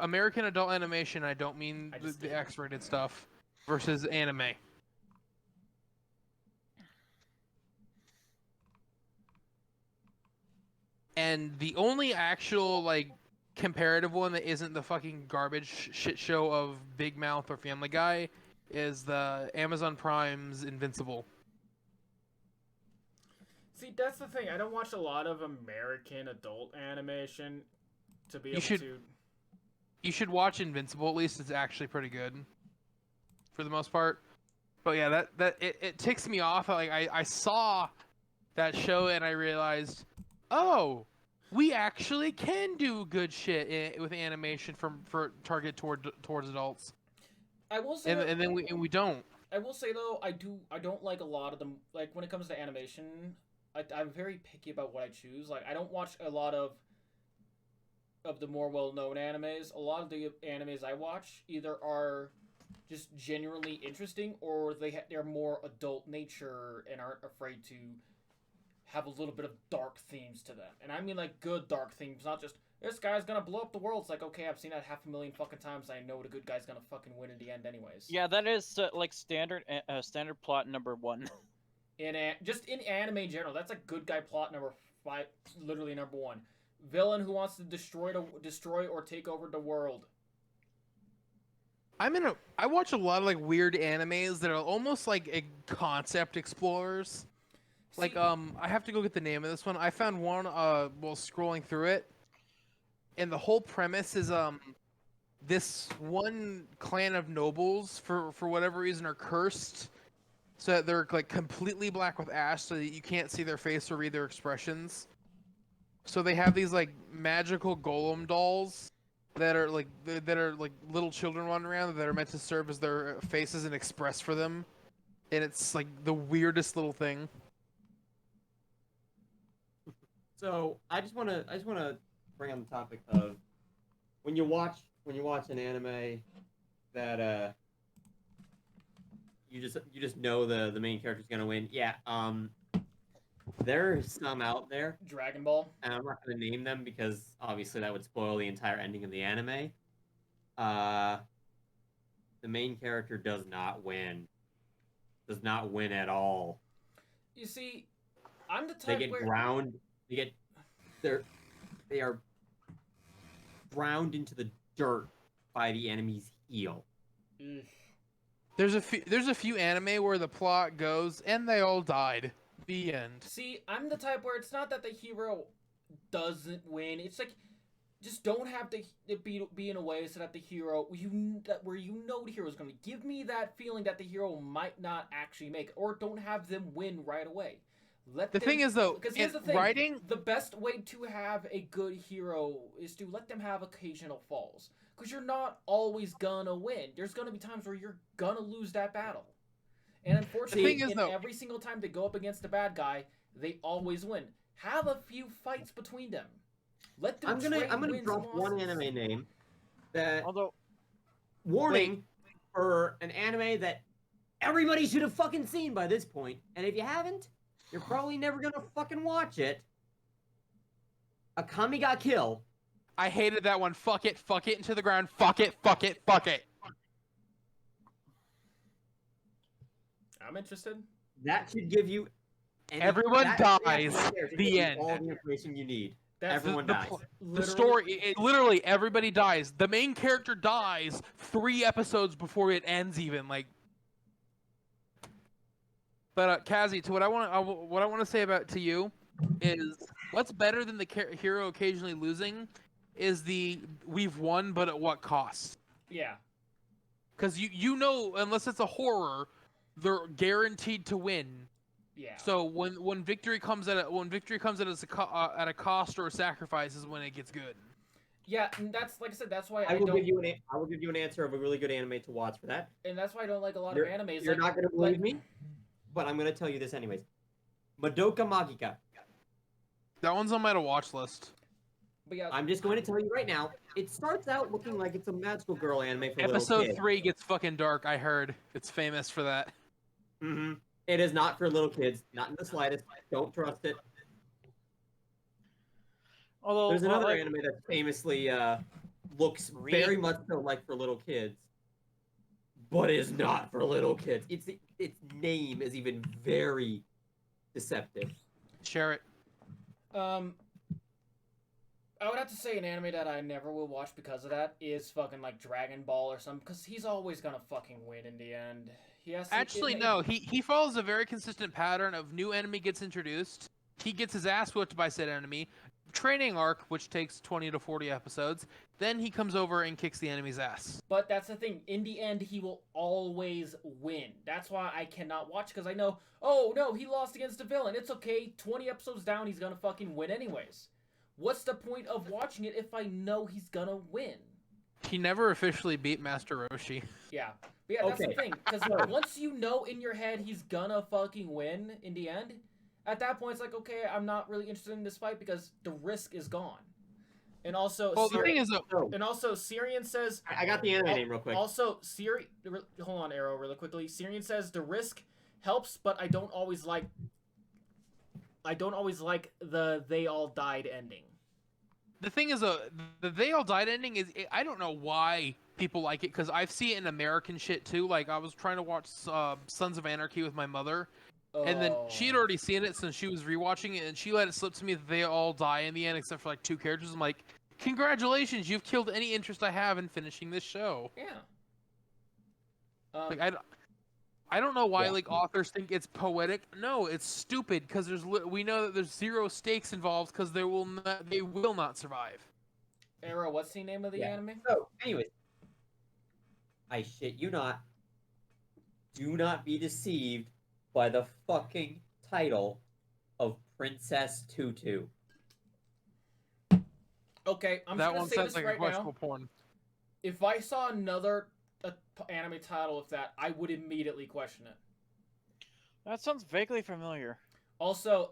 American adult animation. I don't mean the X-rated stuff versus anime. And the only actual like comparative one that isn't the fucking garbage shit show of Big Mouth or Family Guy is the Amazon Prime's Invincible. See, that's the thing. I don't watch a lot of American adult animation to be able to. You should watch Invincible. At least it's actually pretty good, for the most part. But yeah, it ticks me off. Like I saw that show and I realized, oh, we actually can do good shit with animation for target towards adults. I will say, and then we don't. I will say though, I don't like a lot of them. Like when it comes to animation, I'm very picky about what I choose. Like I don't watch a lot of of the more well-known animes, a lot of the animes I watch either are just genuinely interesting, or they're more adult nature and aren't afraid to have a little bit of dark themes to them. And I mean like good dark themes, not just this guy's gonna blow up the world. It's like, okay, I've seen that 500,000 fucking times. I know the good guy's gonna fucking win in the end, anyways. Yeah, that is like standard plot number 1. Just in anime in general, that's a good guy plot number 5, literally number 1. Villain who wants to destroy or take over the world. I watch a lot of like weird animes that are almost like concept explorers. Like I have to go get the name of this one. I found one while scrolling through it, and the whole premise is this one clan of nobles for whatever reason are cursed, so that they're like completely black with ash, so that you can't see their face or read their expressions. So they have these like magical golem dolls that are like little children running around that are meant to serve as their faces and express for them, and it's like the weirdest little thing. So I just wanna bring on the topic of when you watch an anime that you just know the main character's gonna win. Yeah, there's some out there. Dragon Ball. And I'm not gonna name them because obviously that would spoil the entire ending of the anime. The main character does not win. Does not win at all. You see, I'm the type They get ground. They are ground into the dirt by the enemy's heel. Ugh. There's a few anime where the plot goes and they all died. The end. See, I'm the type where it's not that the hero doesn't win. It's like, just don't have it be in a way so that the hero, where you know the hero's going to give me that feeling that the hero might not actually make it, or don't have them win right away. The thing is, though, because here's the thing, writing, the best way to have a good hero is to let them have occasional falls. Because you're not always gonna win. There's gonna be times where you're gonna lose that battle. And unfortunately, every single time they go up against a bad guy, they always win. Have a few fights between them. Let them. I'm gonna drop one anime name that. Although, warning for an anime that everybody should have fucking seen by this point, and if you haven't, you're probably never gonna fucking watch it. Akame ga Kill. I hated that one. Fuck it into the ground. Fuck it. I'm interested. That should give you. Everyone dies. The end. All the information you need. That's Everyone dies. The story, literally everybody dies. The main character dies 3 episodes before it ends, even like. But Kazi, to what I want to say to you is what's better than the hero occasionally losing is we've won, but at what cost? Yeah. Because you know, unless it's a horror, they're guaranteed to win. Yeah. So when victory comes at a cost or a sacrifice is when it gets good. Yeah, and that's like I said. That's why I will give you an answer of a really good anime to watch for that. And that's why I don't like a lot of animes. You're not gonna believe me, but I'm gonna tell you this anyways. Madoka Magica. That one's on my to watch list. But yeah, I'm just going to tell you right now. It starts out looking like it's a magical girl anime for Episode little kids. 3 gets fucking dark. I heard it's famous for that. Mm-hmm. It is not for little kids, not in the slightest. Don't trust it. although There's another anime that famously looks very much so like for little kids, but is not for little kids. Its name is even very deceptive. Share it. I would have to say an anime that I never will watch because of that is fucking like Dragon Ball or something, because he's always gonna fucking win in the end. He has to, no. He follows a very consistent pattern of new enemy gets introduced, he gets his ass whipped by said enemy, training arc, which takes 20 to 40 episodes, then he comes over and kicks the enemy's ass. But that's the thing. In the end, he will always win. That's why I cannot watch, because I know, oh no, he lost against a villain. It's okay. 20 episodes down, he's gonna fucking win anyways. What's the point of watching it if I know he's gonna win? He never officially beat Master Roshi. Yeah. But yeah, that's the thing. Because once you know in your head he's gonna fucking win in the end, at that point it's like, okay, I'm not really interested in this fight because the risk is gone. And also, Well, the thing is, So, and also, Syrian says. I got the anime name real quick. Also, hold on, Arrow, really quickly. Syrian says the risk helps, but I don't always like. I don't always like the "they all died" ending. the thing is, the "they all died" ending is. I don't know why people like it, because I've seen it in American shit too. Like, I was trying to watch Sons of Anarchy with my mother, and then she had Oh. already seen it since she was rewatching it, and she let it slip to me that they all die in the end, except for like 2 characters. I'm like, congratulations, you've killed any interest I have in finishing this show. Yeah. Like, I don't know why Yeah. like authors think it's poetic. No, it's stupid, because we know that there's 0 stakes involved, because they will not survive. Arrow, what's the name of the anime? So, anyways, I shit you not. Do not be deceived by the fucking title of Princess Tutu. Okay, I'm That just one gonna say sounds this like a right questionable now. porn. If I saw another anime title of that, I would immediately question it. That sounds vaguely familiar. Also,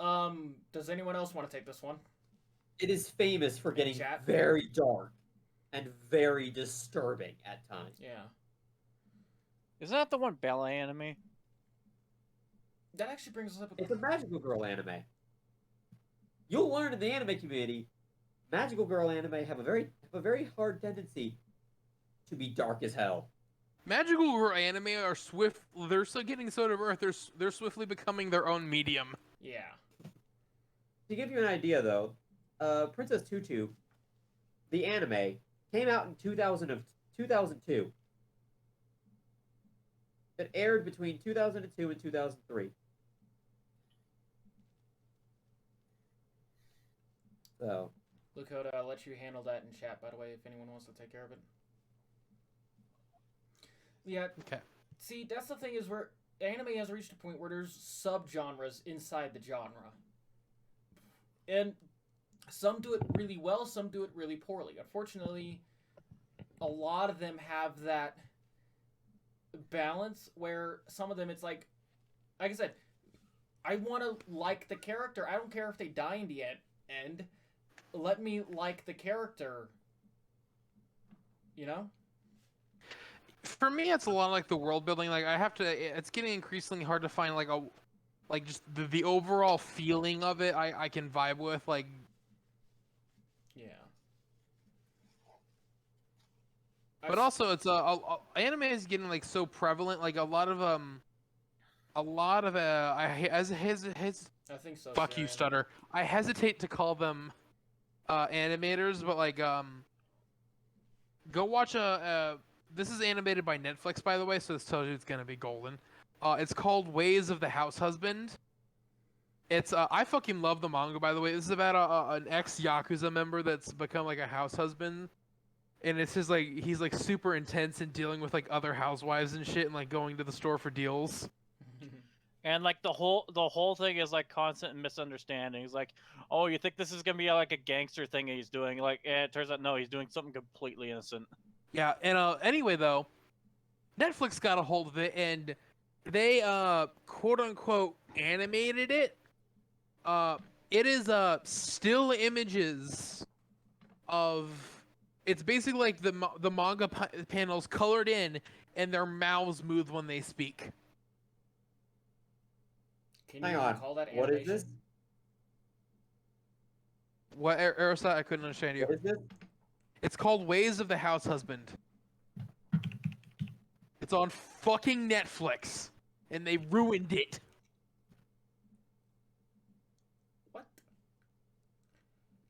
does anyone else want to take this one? It is famous for getting Chat? very dark and very disturbing at times. Yeah. Isn't that the one ballet anime? That actually brings us up with It's a magical girl anime. You'll learn in the anime community, magical girl anime have a very hard tendency to be dark as hell. Magical girl anime are swift. They're still getting so diverse. They're swiftly becoming their own medium. Yeah. To give you an idea, though, Princess Tutu, the anime, came out in 2002. It aired between 2002 and 2003. So, Lakota, I'll let you handle that in chat, by the way, if anyone wants to take care of it. Yeah. Okay. See, that's the thing is where anime has reached a point where there's subgenres inside the genre. And some do it really well, some do it really poorly. Unfortunately, a lot of them have that balance where some of them it's like I said, I want to like the character. I don't care if they die in the end. Let me like the character. You know? For me, it's a lot like the world building. Like, it's getting increasingly hard to find just the overall feeling of it. I can vibe with, like. Yeah. But also, it's anime is getting like so prevalent. Like a lot of I think so. fuck you, stutter. I hesitate to call them animators, but like go watch this is animated by Netflix, by the way, so this tells you it's gonna be golden. It's called Ways of the House Husband. It's I fucking love the manga, by the way. This is about an ex-Yakuza member that's become like a house husband. And it's just like he's like super intense in dealing with like other housewives and shit, and like going to the store for deals. And like the whole thing is like constant misunderstandings. Like, oh, you think this is gonna be like a gangster thing he's doing? Like, it turns out no, he's doing something completely innocent. Yeah, and anyway though, Netflix got a hold of it and they quote unquote animated it. It is still images of. It's basically like the manga panels colored in, and their mouths move when they speak. Can hang you on. call that What animation? is this? What, Aristot? I couldn't understand you. What is this? It's called Ways of the House Husband. It's on fucking Netflix, and they ruined it. What?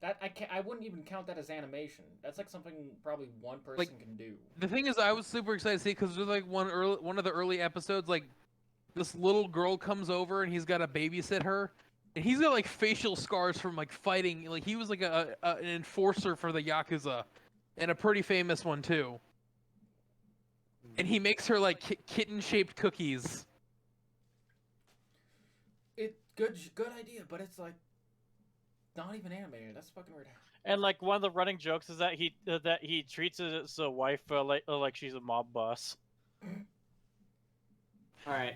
That I wouldn't even count that as animation. That's like something probably one person can do. The thing is, I was super excited to see because there's like one of the early episodes, like this little girl comes over and he's got to babysit her, and he's got like facial scars from like fighting. Like he was like an enforcer for the Yakuza, and a pretty famous one too. And he makes her like kitten-shaped cookies. Good idea, but it's like not even animated. That's fucking weird. And like one of the running jokes is that he treats his wife like she's a mob boss. All right.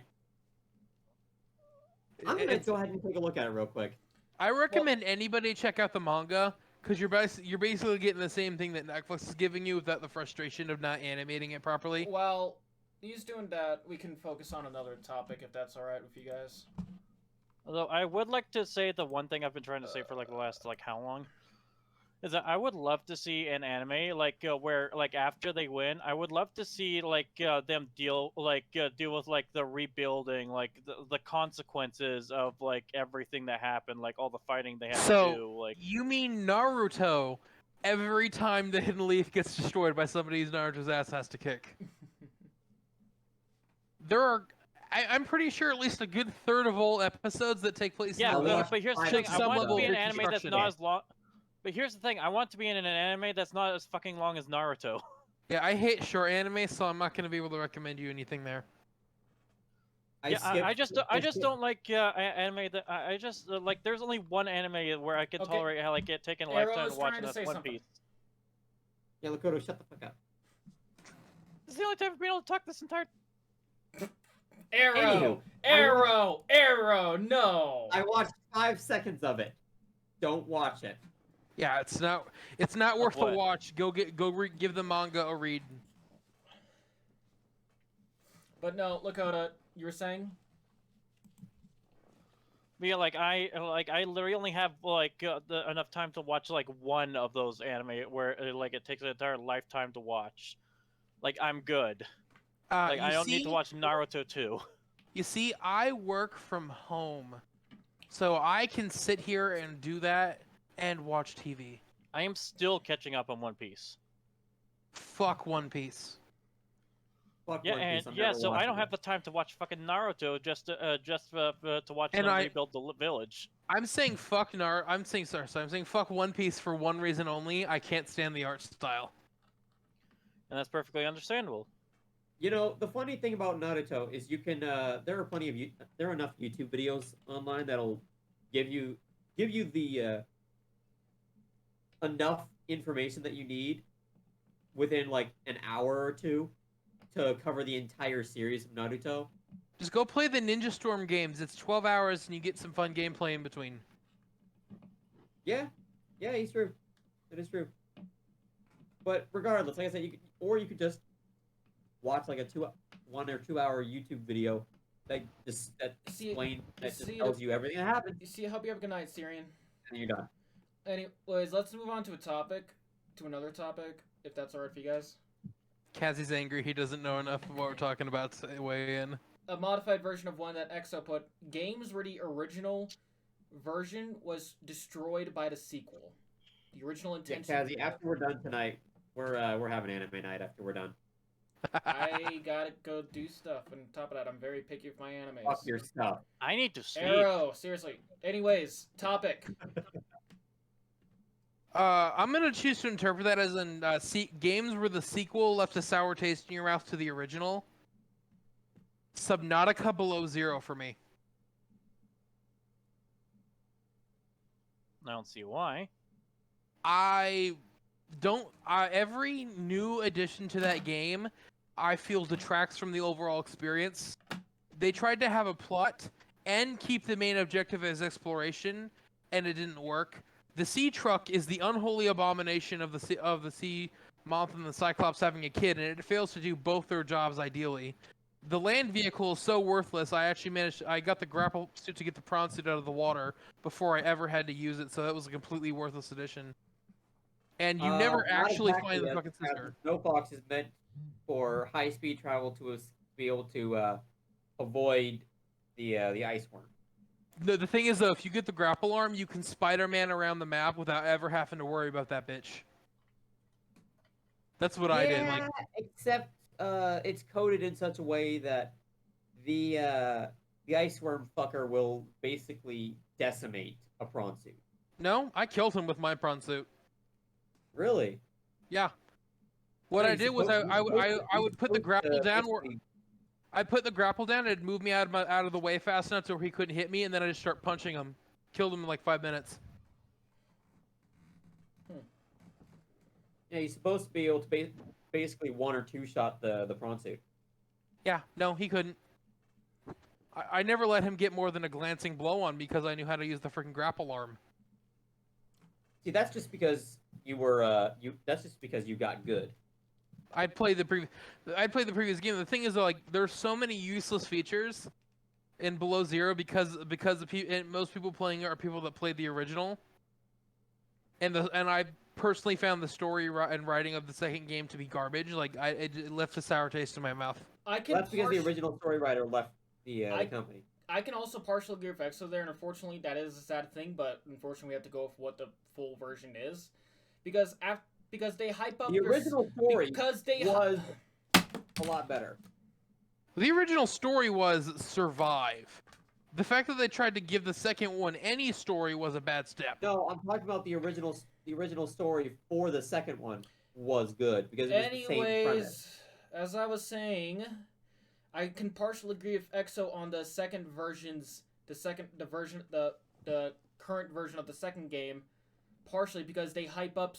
I'm gonna go ahead and take a look at it real quick. I recommend anybody check out the manga Because you're basically getting the same thing that Netflix is giving you without the frustration of not animating it properly. While he's doing that, we can focus on another topic if that's all right with you guys. Although I would like to say the one thing I've been trying to say for like the last like how long is that I would love to see an anime like where like after they win, I would love to see like them deal with like the rebuilding, like the consequences of like everything that happened, like all the fighting they had to do. Like you mean Naruto? Every time the Hidden Leaf gets destroyed by somebody, Naruto's ass has to kick. There are. I'm pretty sure at least a good third of all episodes that take place. Yeah, in the but here's the thing: I some want to level be an of anime that's construction. not as long. But here's the thing: I want to be in an anime that's not as fucking long as Naruto. Yeah, I hate short anime, so I'm not going to be able to recommend you anything there. I just don't like anime that I just like. There's only one anime where I can Okay. tolerate how like it taking a Arrow lifetime is to watch, trying and to that's say One something. Piece. Yeah, Lakoto, shut the fuck up. This is the only time I've been able to talk this entire. Arrow, Anywho, arrow, no. I watched 5 seconds of it. Don't watch it. Yeah, it's not worth the what? watch. Give the manga a read. But no, Lakota, you were saying? But yeah, I literally only have enough time to watch like one of those anime where like it takes an entire lifetime to watch. Like I'm good. Like I don't need to watch Naruto too. You see, I work from home, so I can sit here and do that and watch TV. I am still catching up on One Piece. Fuck One Piece. Fuck Yeah, One Piece, and I'm yeah, never so I don't watching have the time to watch fucking Naruto just to watch And them I- rebuild the village. I'm saying fuck I'm saying fuck One Piece for one reason only. I can't stand the art style. And that's perfectly understandable. You know, the funny thing about Naruto is you can there are enough YouTube videos online that'll give you the enough information that you need within like an hour or two to cover the entire series of Naruto. Just go play the Ninja Storm games. It's 12 hours and you get some fun gameplay in between. Yeah, he's true. It is true. But regardless, like I said, you could just watch like a 1 or 2 hour YouTube video that tells you everything that happened, You see, I hope you have a good night, Syrian. and you're done. Anyways, let's move on to another topic, if that's alright for you guys. Kazzy's angry. He doesn't know enough of what we're talking about to weigh in. A modified version of one that Exo put, games where the original version was destroyed by the sequel. The original Yeah, intention. Kazzy, after we're done tonight, we're having anime night after we're done. I gotta go do stuff, and on top of that, I'm very picky with my animes. Fuck your stuff. I need to sleep. Arrow, seriously. Anyways, topic. I'm gonna choose to interpret that as in games where the sequel left a sour taste in your mouth to the original. Subnautica Below Zero for me. I don't see why. Every new addition to that game, I feel detracts from the overall experience. They tried to have a plot and keep the main objective as exploration, and it didn't work. The sea truck is the unholy abomination of the sea moth and the Cyclops having a kid, and it fails to do both their jobs ideally. The land vehicle is so worthless. I got the grapple suit to get the prawn suit out of the water before I ever had to use it, so that was a completely worthless addition. And you never Not actually exactly, find the as fucking sister. Snow Fox is meant for high-speed travel to be able to avoid the ice worm. The thing is, though, if you get the grapple arm, you can Spider-Man around the map without ever having to worry about that bitch. That's what I did. Like, except it's coded in such a way that the ice worm fucker will basically decimate a prawn suit. no, I killed him with my prawn suit. Really? Yeah. What I did was I would put the grapple down where I put the grapple down. It'd move me out of the way fast enough to where he couldn't hit me, and then I just start punching him. Killed him in like 5 minutes. Yeah, he's supposed to be able to basically 1 or 2 shot the prawn suit. Yeah, no, he couldn't. I never let him get more than a glancing blow on me because I knew how to use the freaking grapple arm. See, that's just because you were That's just because you got good. I'd played the previous game. The thing is, like, there's so many useless features in Below Zero because and most people playing it are people that played the original. And I personally found the story and writing of the second game to be garbage. Like, it left a sour taste in my mouth. That's because the original story writer left the company. I can also partially agree with Exo there, and unfortunately that is a sad thing, but unfortunately we have to go with what the full version is. Because they hype up the original story because they was a lot better. The original story was survive. The fact that they tried to give the second one any story was a bad step. No, I'm talking about the original story for the second one was good because it was the same premise. As I was saying, I can partially agree with Exo on the current version of the second game, partially because they hype up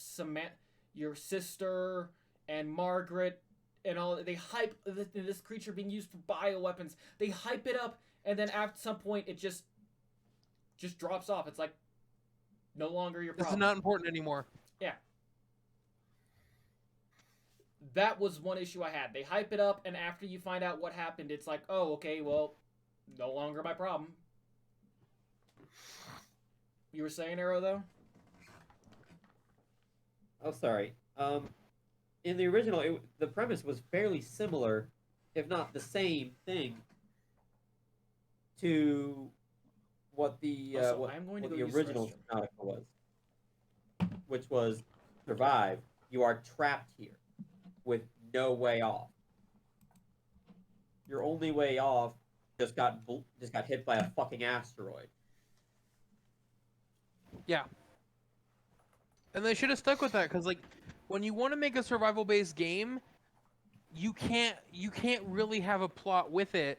your sister and Margaret and all. They hype this creature being used for bioweapons. They hype it up, and then at some point it just drops off. It's like no longer your problem. It's not important anymore. Yeah. That was one issue I had. They hype it up, and after you find out what happened, it's like, oh, okay, well, no longer my problem. You were saying, Arrow, though? Oh, sorry. In the original, the premise was fairly similar, if not the same thing, to what the original Subnautica was, which was survive. You are trapped here with no way off. Your only way off just got hit by a fucking asteroid. Yeah. And they should have stuck with that, because, like, when you want to make a survival-based game, you can't really have a plot with it,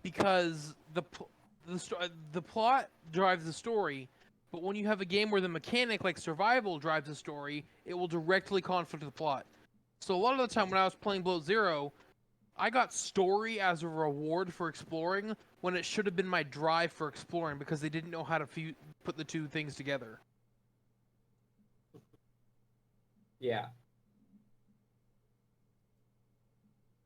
because the plot drives the story. But when you have a game where the mechanic, like survival, drives the story, it will directly conflict with the plot. So a lot of the time when I was playing Below Zero, I got story as a reward for exploring when it should have been my drive for exploring, because they didn't know how to put the two things together. Yeah.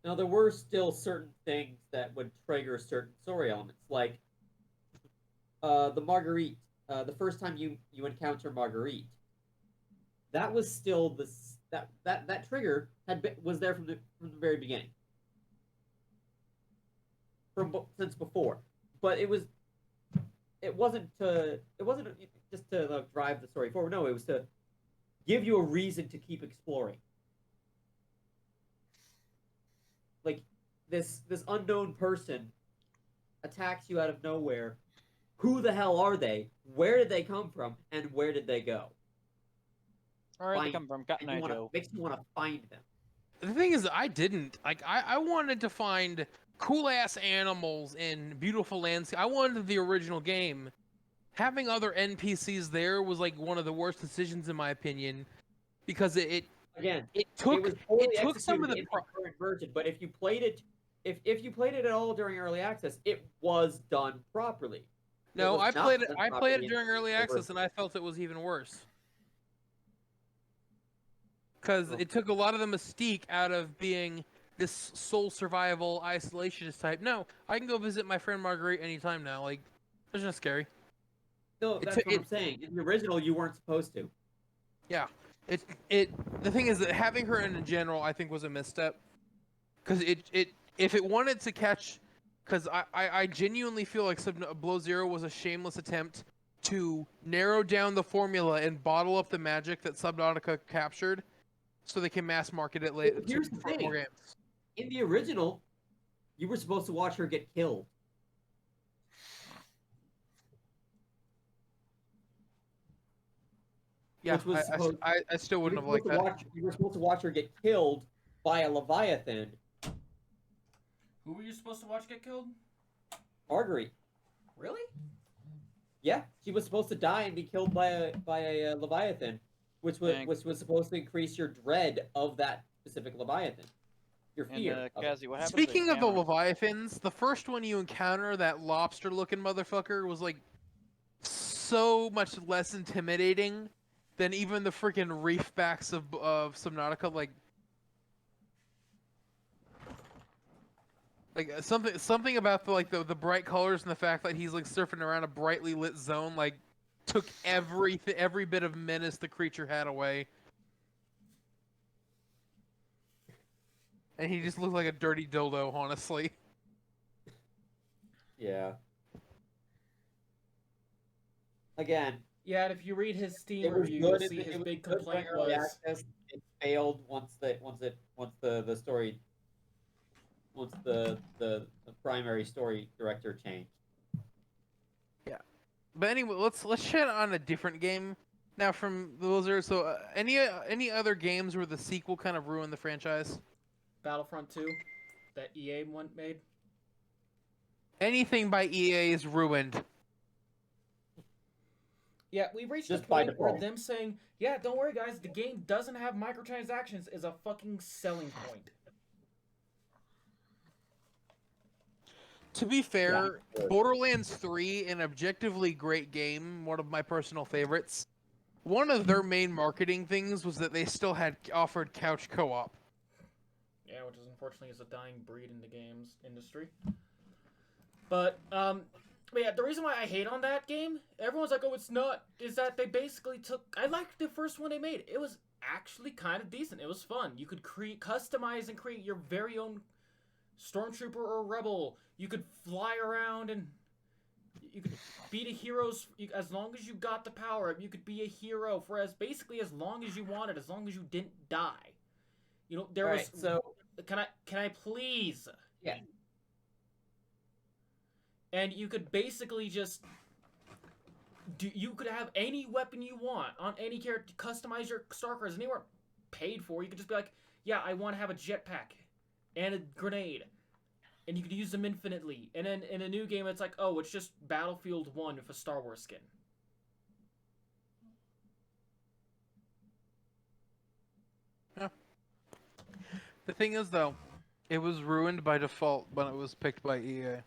Now, there were still certain things that would trigger certain story elements, like the Marguerite. The first time you encounter Marguerite, that was still that trigger was there from the very beginning, since before, but it wasn't just to drive the story forward. No, it was to give you a reason to keep exploring. Like this unknown person attacks you out of nowhere. Who the hell are they? Where did they come from? And where did they go? Where did they come from? Makes you want to find them. The thing is, I didn't. Like, I wanted to find cool-ass animals in beautiful landscape. I wanted the original game. Having other NPCs there was, like, one of the worst decisions, in my opinion, because it took some of the current version. But if you played it, if you played it at all during early access, it was done properly. No, I played it during early access, and I felt it was even worse. Because it took a lot of the mystique out of being this soul survival isolationist type. No, I can go visit my friend Marguerite anytime now. Like, it's not scary. No, that's what I'm saying. In the original, you weren't supposed to. Yeah. The thing is that having her in general, I think, was a misstep. Because if it wanted to catch... Because I genuinely feel like Below Zero was a shameless attempt to narrow down the formula and bottle up the magic that Subnautica captured, so they can mass market it later. Here's the thing. More games. In the original, you were supposed to watch her get killed. Yeah, I still wouldn't have liked that. You were supposed to watch her get killed by a Leviathan. Who were you supposed to watch get killed? Marguerite. Really? Yeah, she was supposed to die and be killed by a Leviathan, which was supposed to increase your dread of that specific Leviathan. Your fear. Kazi, what happened Speaking of the Leviathans, the first one you encounter, that lobster-looking motherfucker, was like so much less intimidating than even the freaking reefbacks of Subnautica. Like something about the bright colors and the fact that he's like surfing around a brightly lit zone like took every bit of menace the creature had away. And he just looked like a dirty dildo, honestly. Yeah. Again, Yeah, and if you read his Steam it was review, good. you'll see his big complaint early was access. It failed once the story, once the primary story director changed. Yeah. But anyway, let's chat on a different game now from the Blizzard. So, any other games where the sequel kind of ruined the franchise? Battlefront 2 that EA one made. Anything by EA is ruined. Yeah, we reached Just a by point where default. them saying, "Yeah, don't worry, guys, the game doesn't have microtransactions," is a fucking selling point. To be fair, Yeah. Borderlands 3, an objectively great game, one of my personal favorites. One of their main marketing things was that they still had offered couch co-op. Yeah, which is unfortunately is a dying breed in the games industry. But yeah, the reason why I hate on that game, everyone's like, "Oh, it's not," is that they basically took. I liked the first one they made. It was actually kind of decent. It was fun. You could customize and create your very own Stormtrooper or Rebel. You could fly around and you could beat a hero's. As long as you got the power up, you could be a hero for basically as long as you wanted, as long as you didn't die. You know, there was. So Can I please? Yeah. And you could basically just you could have any weapon you want on any character, customize your star cards, and they weren't paid for. You could just be like, "Yeah, I want to have a jetpack and a grenade," and you could use them infinitely. And then in a new game, it's like, "Oh, it's just Battlefield 1 with a Star Wars skin." The thing is, though, it was ruined by default when it was picked by E EA.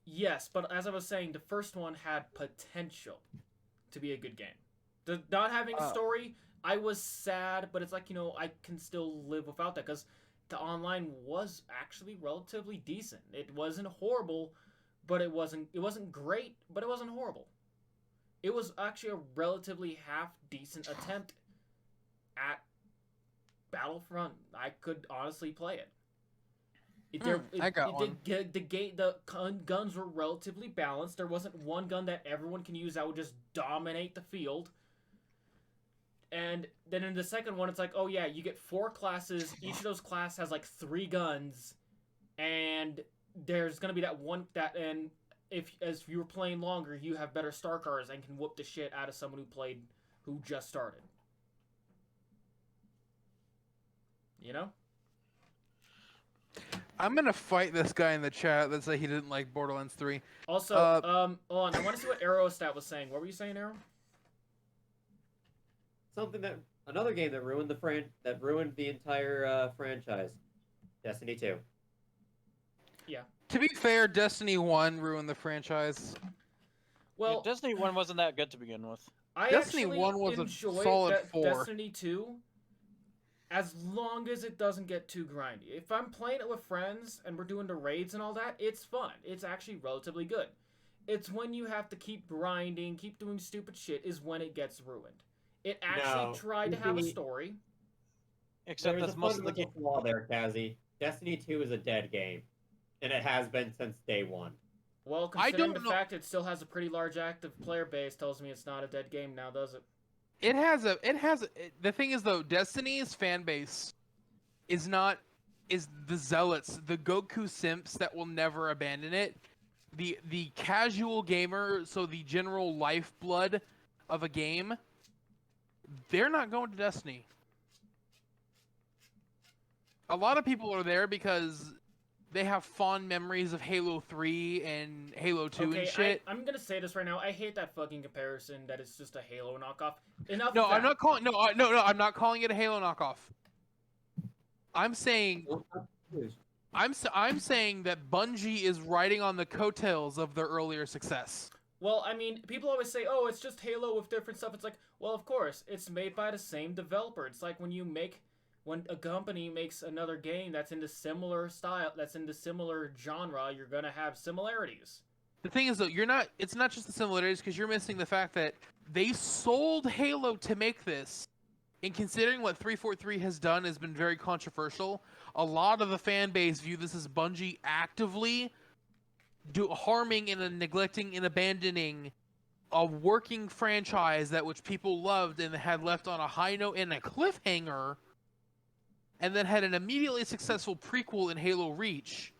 Yes, but as I was saying, the first one had potential to be a good game. Not having a story, I was sad, but it's like, I can still live without that because the online was actually relatively decent. It wasn't horrible, but it wasn't great, but it wasn't horrible. It was actually a relatively half decent attempt at Battlefront. I could honestly play it. I got one. The guns were relatively balanced. There wasn't one gun that everyone can use that would just dominate the field. And then in the second one, it's like, oh yeah, you get 4 classes. Each of those classes has like 3 guns, and there's gonna be and if as you were playing longer, you have better star cards and can whoop the shit out of someone who just started. You know? I'm gonna fight this guy in the chat that said he didn't like Borderlands 3. Also, hold on. I want to see what Aerostat was saying. What were you saying, Arrow? Another game that ruined the entire franchise, Destiny 2. Yeah. To be fair, Destiny 1 ruined the franchise. Well, Destiny 1 wasn't that good to begin with. I Destiny actually 1 was a enjoyed solid 4. Destiny 2 as long as it doesn't get too grindy. If I'm playing it with friends and we're doing the raids and all that, it's fun. It's actually relatively good. It's when you have to keep grinding, keep doing stupid shit is when it gets ruined. It actually tried to have a story. Except There's that's a most of the game. fundamental flaw there, Kazi. Destiny 2 is a dead game, and it has been since day one. Well, considering the fact it still has a pretty large active player base tells me it's not a dead game now, does it? The thing is though, Destiny's fan base is the zealots, the Goku simps that will never abandon it. The casual gamer, so the general lifeblood of a game, they're not going to Destiny. A lot of people are there because they have fond memories of Halo 3 and Halo 2 and shit. I'm gonna say this right now. I hate that fucking comparison that it's just a Halo knockoff. Enough. No, of that. I'm not calling. No, I'm not calling it a Halo knockoff. I'm saying that Bungie is riding on the coattails of their earlier success. Well, I mean, people always say, "Oh, it's just Halo with different stuff." It's like, well, of course, it's made by the same developer. It's like when a company makes another game that's in the similar style, that's in the similar genre, you're gonna have similarities. The thing is, though, it's not just the similarities, because you're missing the fact that they sold Halo to make this. And considering what 343 has done has been very controversial, a lot of the fan base view this as Bungie actively harming and neglecting and abandoning a working franchise that which people loved and had left on a high note and a cliffhanger, and then had an immediately successful prequel in Halo Reach.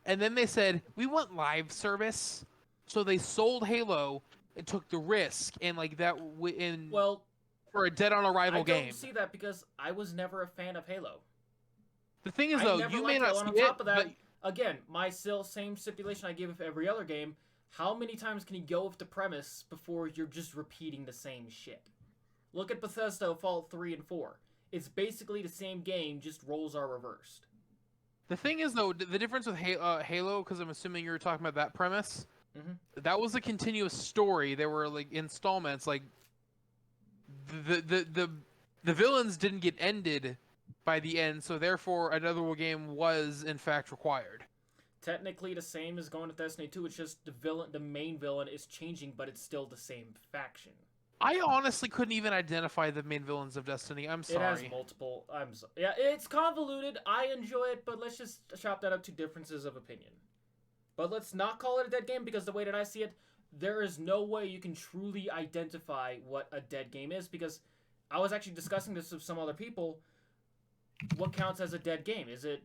And then they said, we want live service. So they sold Halo and took the risk and like that Well, for a dead on arrival game. I don't see that because I was never a fan of Halo. The thing is, I though, never you liked may not Halo, and see on it, top of that, but again, my same stipulation I give with every other game. How many times can you go with the premise before you're just repeating the same shit? Look at Bethesda, Fallout 3 and 4. It's basically the same game, just roles are reversed. the thing is, though, the difference with Halo, because I'm assuming you were talking about that premise, that was a continuous story. There were like installments, like the villains didn't get ended by the end, so therefore another game was in fact required. Technically, the same as going to Destiny 2. It's just the main villain is changing, but it's still the same faction. I honestly couldn't even identify the main villains of Destiny. I'm sorry. It has multiple. Yeah, it's convoluted. I enjoy it, but let's just chop that up to differences of opinion. But let's not call it a dead game, because the way that I see it, there is no way you can truly identify what a dead game is, because I was actually discussing this with some other people. What counts as a dead game? Is it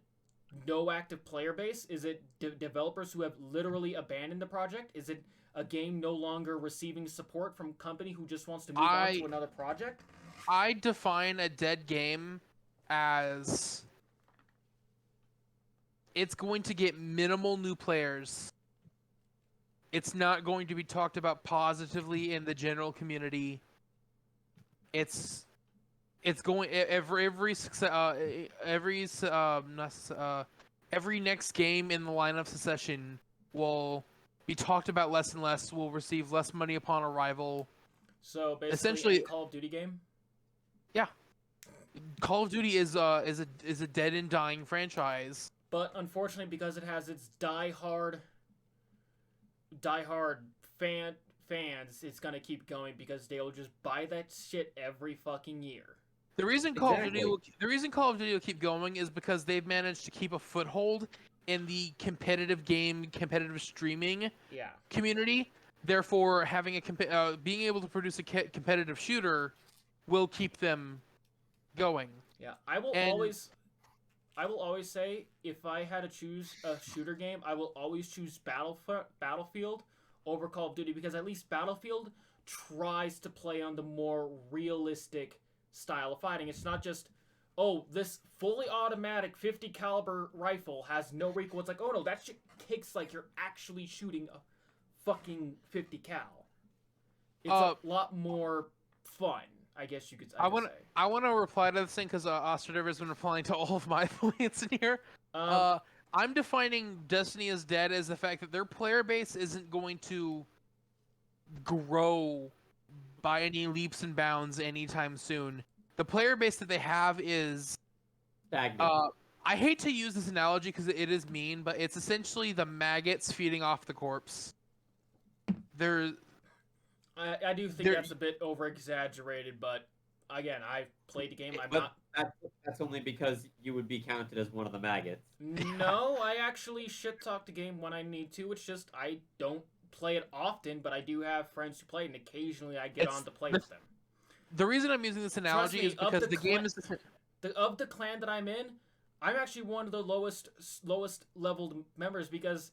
no active player base? Is it developers who have literally abandoned the project? Is it a game no longer receiving support from a company who just wants to move on to another project? I define a dead game as it's going to get minimal new players. It's not going to be talked about positively in the general community. It's going every next game in the lineup succession will be talked about less and less. Will receive less money upon arrival. So basically, essentially, a Call of Duty game. Yeah, Call of Duty is a dead and dying franchise. But unfortunately, because it has its die-hard fans, it's gonna keep going because they'll just buy that shit every fucking year. The reason Call of Duty will keep going is because they've managed to keep a foothold in the competitive streaming community. Therefore, having being able to produce a competitive shooter will keep them going. Yeah, I will always say, if I had to choose a shooter game, I will always choose Battlefield over Call of Duty, because at least Battlefield tries to play on the more realistic style of fighting. It's not just, oh, this fully automatic 50 caliber rifle has no recoil. It's like, oh no, that shit kicks like you're actually shooting a fucking 50 cal. It's a lot more fun, I guess you could say. I want to reply to this thing because Ostrader has been replying to all of my points in here. I'm defining Destiny as dead as the fact that their player base isn't going to grow by any leaps and bounds anytime soon. The player base that they have is stagnant. I hate to use this analogy because it is mean, but it's essentially the maggots feeding off the corpse. I do think that's a bit over-exaggerated, but again, I've played the game. That's only because you would be counted as one of the maggots. No, I actually shit-talk the game when I need to. It's just I don't play it often, but I do have friends who play it, and occasionally I get on to play with them. The reason I'm using this analogy is because the game is... Of the clan that I'm in, I'm actually one of the lowest leveled members because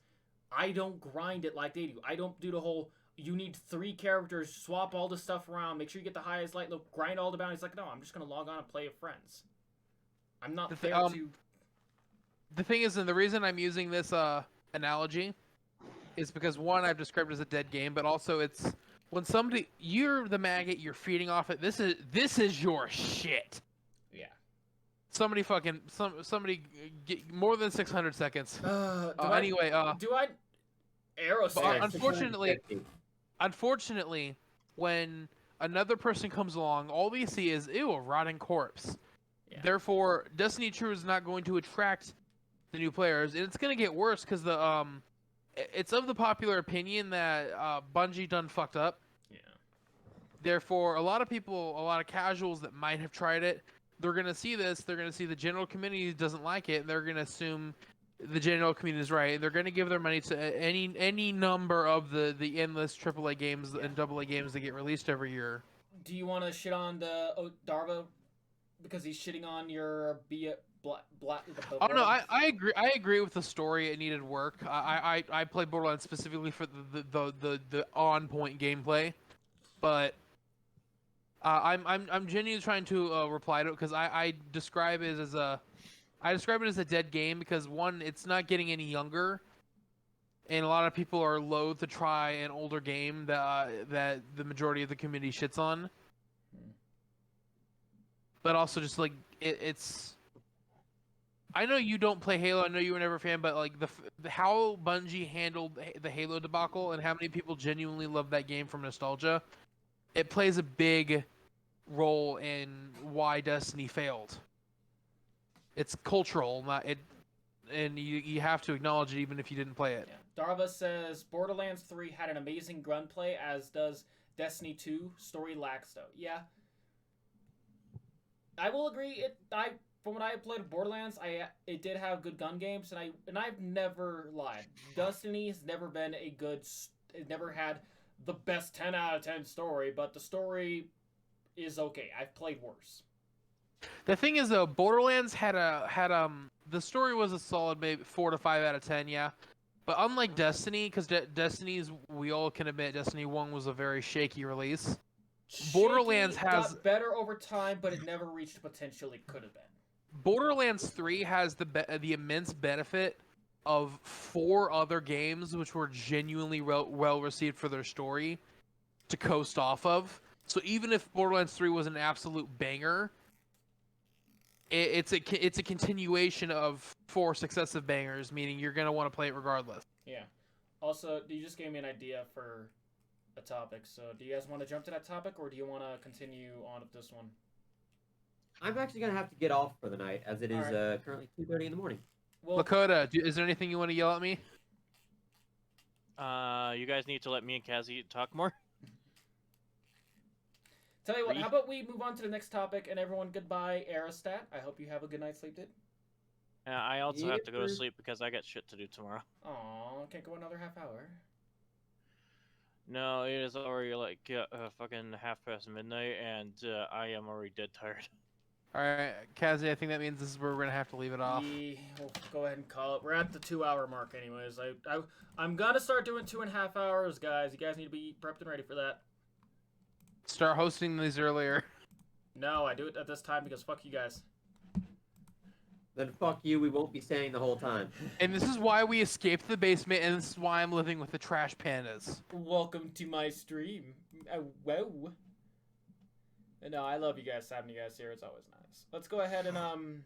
I don't grind it like they do. I don't do the whole, you need 3 characters, swap all the stuff around, make sure you get the highest light level, grind all the bounties. Like, no, I'm just going to log on and play with friends. I'm not there to... The thing is, and the reason I'm using this analogy is because, one, I've described it as a dead game, but also it's when you're the maggot, you're feeding off it. This is your shit. Yeah. Somebody get more than 600 seconds. Do I... Aerospace. unfortunately, when another person comes along, all they see is, ew, a rotting corpse. Yeah. Therefore, Destiny 2 is not going to attract the new players, and it's going to get worse because it's of the popular opinion that Bungie done fucked up. Yeah. Therefore, a lot of people, a lot of casuals that might have tried it, they're going to see this, they're going to see the general community doesn't like it, and they're going to assume the general community is right, and they're going to give their money to any number of the endless AAA games and AA games that get released every year. Do you want to shit on the Darva because he's shitting on your Oh no, I agree. I agree with the story. It needed work. I played Borderlands specifically for the on point gameplay, but I'm genuinely trying to reply to it because I describe it as a dead game because one, it's not getting any younger, and a lot of people are loath to try an older game that the majority of the community shits on. But also just like it's. I know you don't play Halo. I know you were never a fan, but like how Bungie handled the Halo debacle and how many people genuinely love that game from nostalgia, it plays a big role in why Destiny failed. It's cultural, not it, and you have to acknowledge it even if you didn't play it. Yeah. Darva says Borderlands 3 had an amazing gunplay, as does Destiny 2. Story lacks though. Yeah, I will agree. From when I played Borderlands, it did have good gun games, and I've never lied. Destiny has never been a good. It never had the best 10 out of 10 story, but the story is okay. I've played worse. The thing is though, Borderlands had the story was a solid maybe 4 to 5 out of 10, yeah. But unlike Destiny, because Destiny's, we all can admit, Destiny 1 was a very shaky release. Borderlands got better over time, but it never reached the potential it could have been. Borderlands 3 has the immense benefit of 4 other games which were genuinely well received for their story to coast off of. So even if Borderlands 3 was an absolute banger, it's a continuation of 4 successive bangers, meaning you're gonna want to play it regardless. Yeah. Also, you just gave me an idea for a topic. So do you guys want to jump to that topic, or do you want to continue on with this one? I'm actually gonna have to get off for the night, as it is Alright. currently 2:30 in the morning. Well, Lakota, is there anything you want to yell at me? You guys need to let me and Kazi talk more. tell you what, how about we move on to the next topic, and everyone goodbye, Aerostat. I hope you have a good night's sleep, dude. I also have to go to Yep. sleep because I got shit to do tomorrow. Aw, can't go another half hour. No, it is already like fucking midnight, and I am already dead tired. Alright, Kazi, I think that means this is where we're gonna have to leave it off. Yeah, we'll go ahead and call it. We're at the 2-hour mark anyways. I'm gonna start doing 2.5 hours, guys. You guys need to be prepped and ready for that. Start hosting these earlier. No, I do it at this time because fuck you guys. Then fuck you, we won't be staying the whole time. And this is why we escaped the basement, and this is why I'm living with the trash pandas. Welcome to my stream. Whoa. No, I love you guys. Having you guys here, it's always nice. Let's go ahead and I don't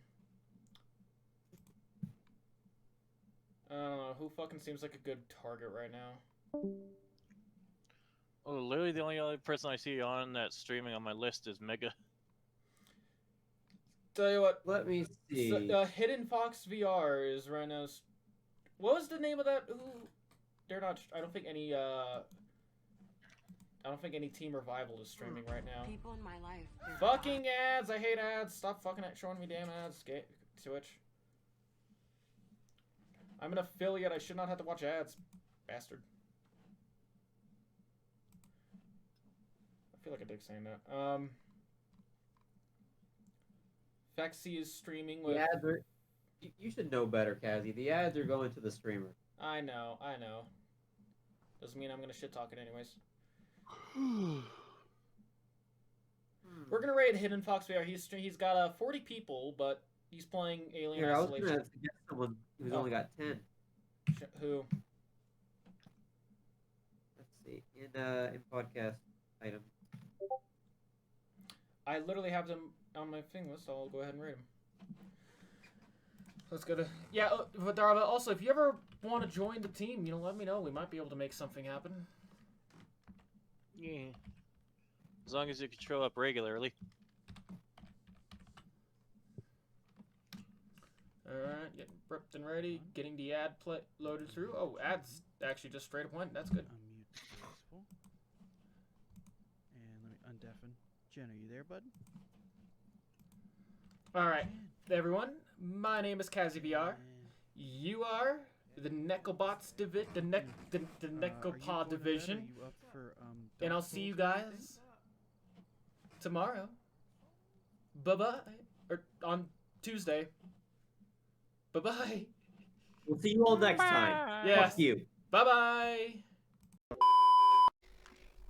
know, who fucking seems like a good target right now? Oh, literally the only other person I see on that streaming on my list is Mega. Tell you what, Let me see. so, Hidden Fox VR is right now. What was the name of that? Who? They're not. I don't think any. I don't think any Team Revival is streaming right now. People in my life. Fucking ads! I hate ads. Stop fucking showing me damn ads. Get Twitch. I'm an affiliate. I should not have to watch ads, bastard. I feel like a dick saying that. Fexy is streaming with. The ads are... You should know better, Kazi. The ads are going to the streamer. I know. Doesn't mean I'm gonna shit talk it anyways. We're gonna raid Hidden Fox VR. He's got 40 people, but he's playing Alien Here, I was Isolation. gonna suggest someone who's only got 10. Who? Let's see. In podcast item. I literally have them on my thing list. So I'll go ahead and raid them. Let's go to but Darva, also, if you ever want to join the team, let me know. We might be able to make something happen. Yeah. As long as you can show up regularly. Alright, getting prepped and ready. Getting the ad loaded through. Oh, ads actually just straight up went. That's good. Unmute successful. And let me undeafen. Jen, are you there, bud? Alright, Jen. everyone. My name is Kazi VR. Jen. You are the Necobots the Are you Necopod going to bed? division. Are you up for, And I'll Dark see you Souls or anything? guys tomorrow. Bye-bye. Or on Tuesday. Bye-bye. We'll see you all next time. Yes. Fuck you. Bye-bye.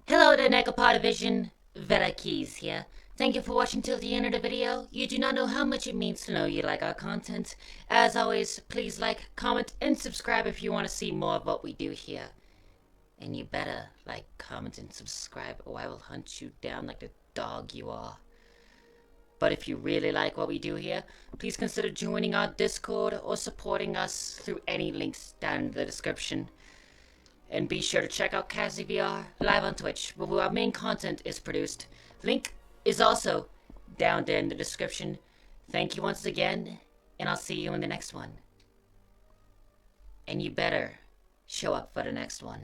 Hello there, Necopod Division. Vera Keys here. Thank you for watching till the end of the video. You do not know how much it means to know you like our content. As always, please like, comment, and subscribe if you want to see more of what we do here. And you better like, comment, and subscribe or I will hunt you down like the dog you are. But if you really like what we do here, please consider joining our Discord or supporting us through any links down in the description. And be sure to check out CassieVR live on Twitch, where our main content is produced. Link is also down there in the description. Thank you once again, and I'll see you in the next one. And you better show up for the next one.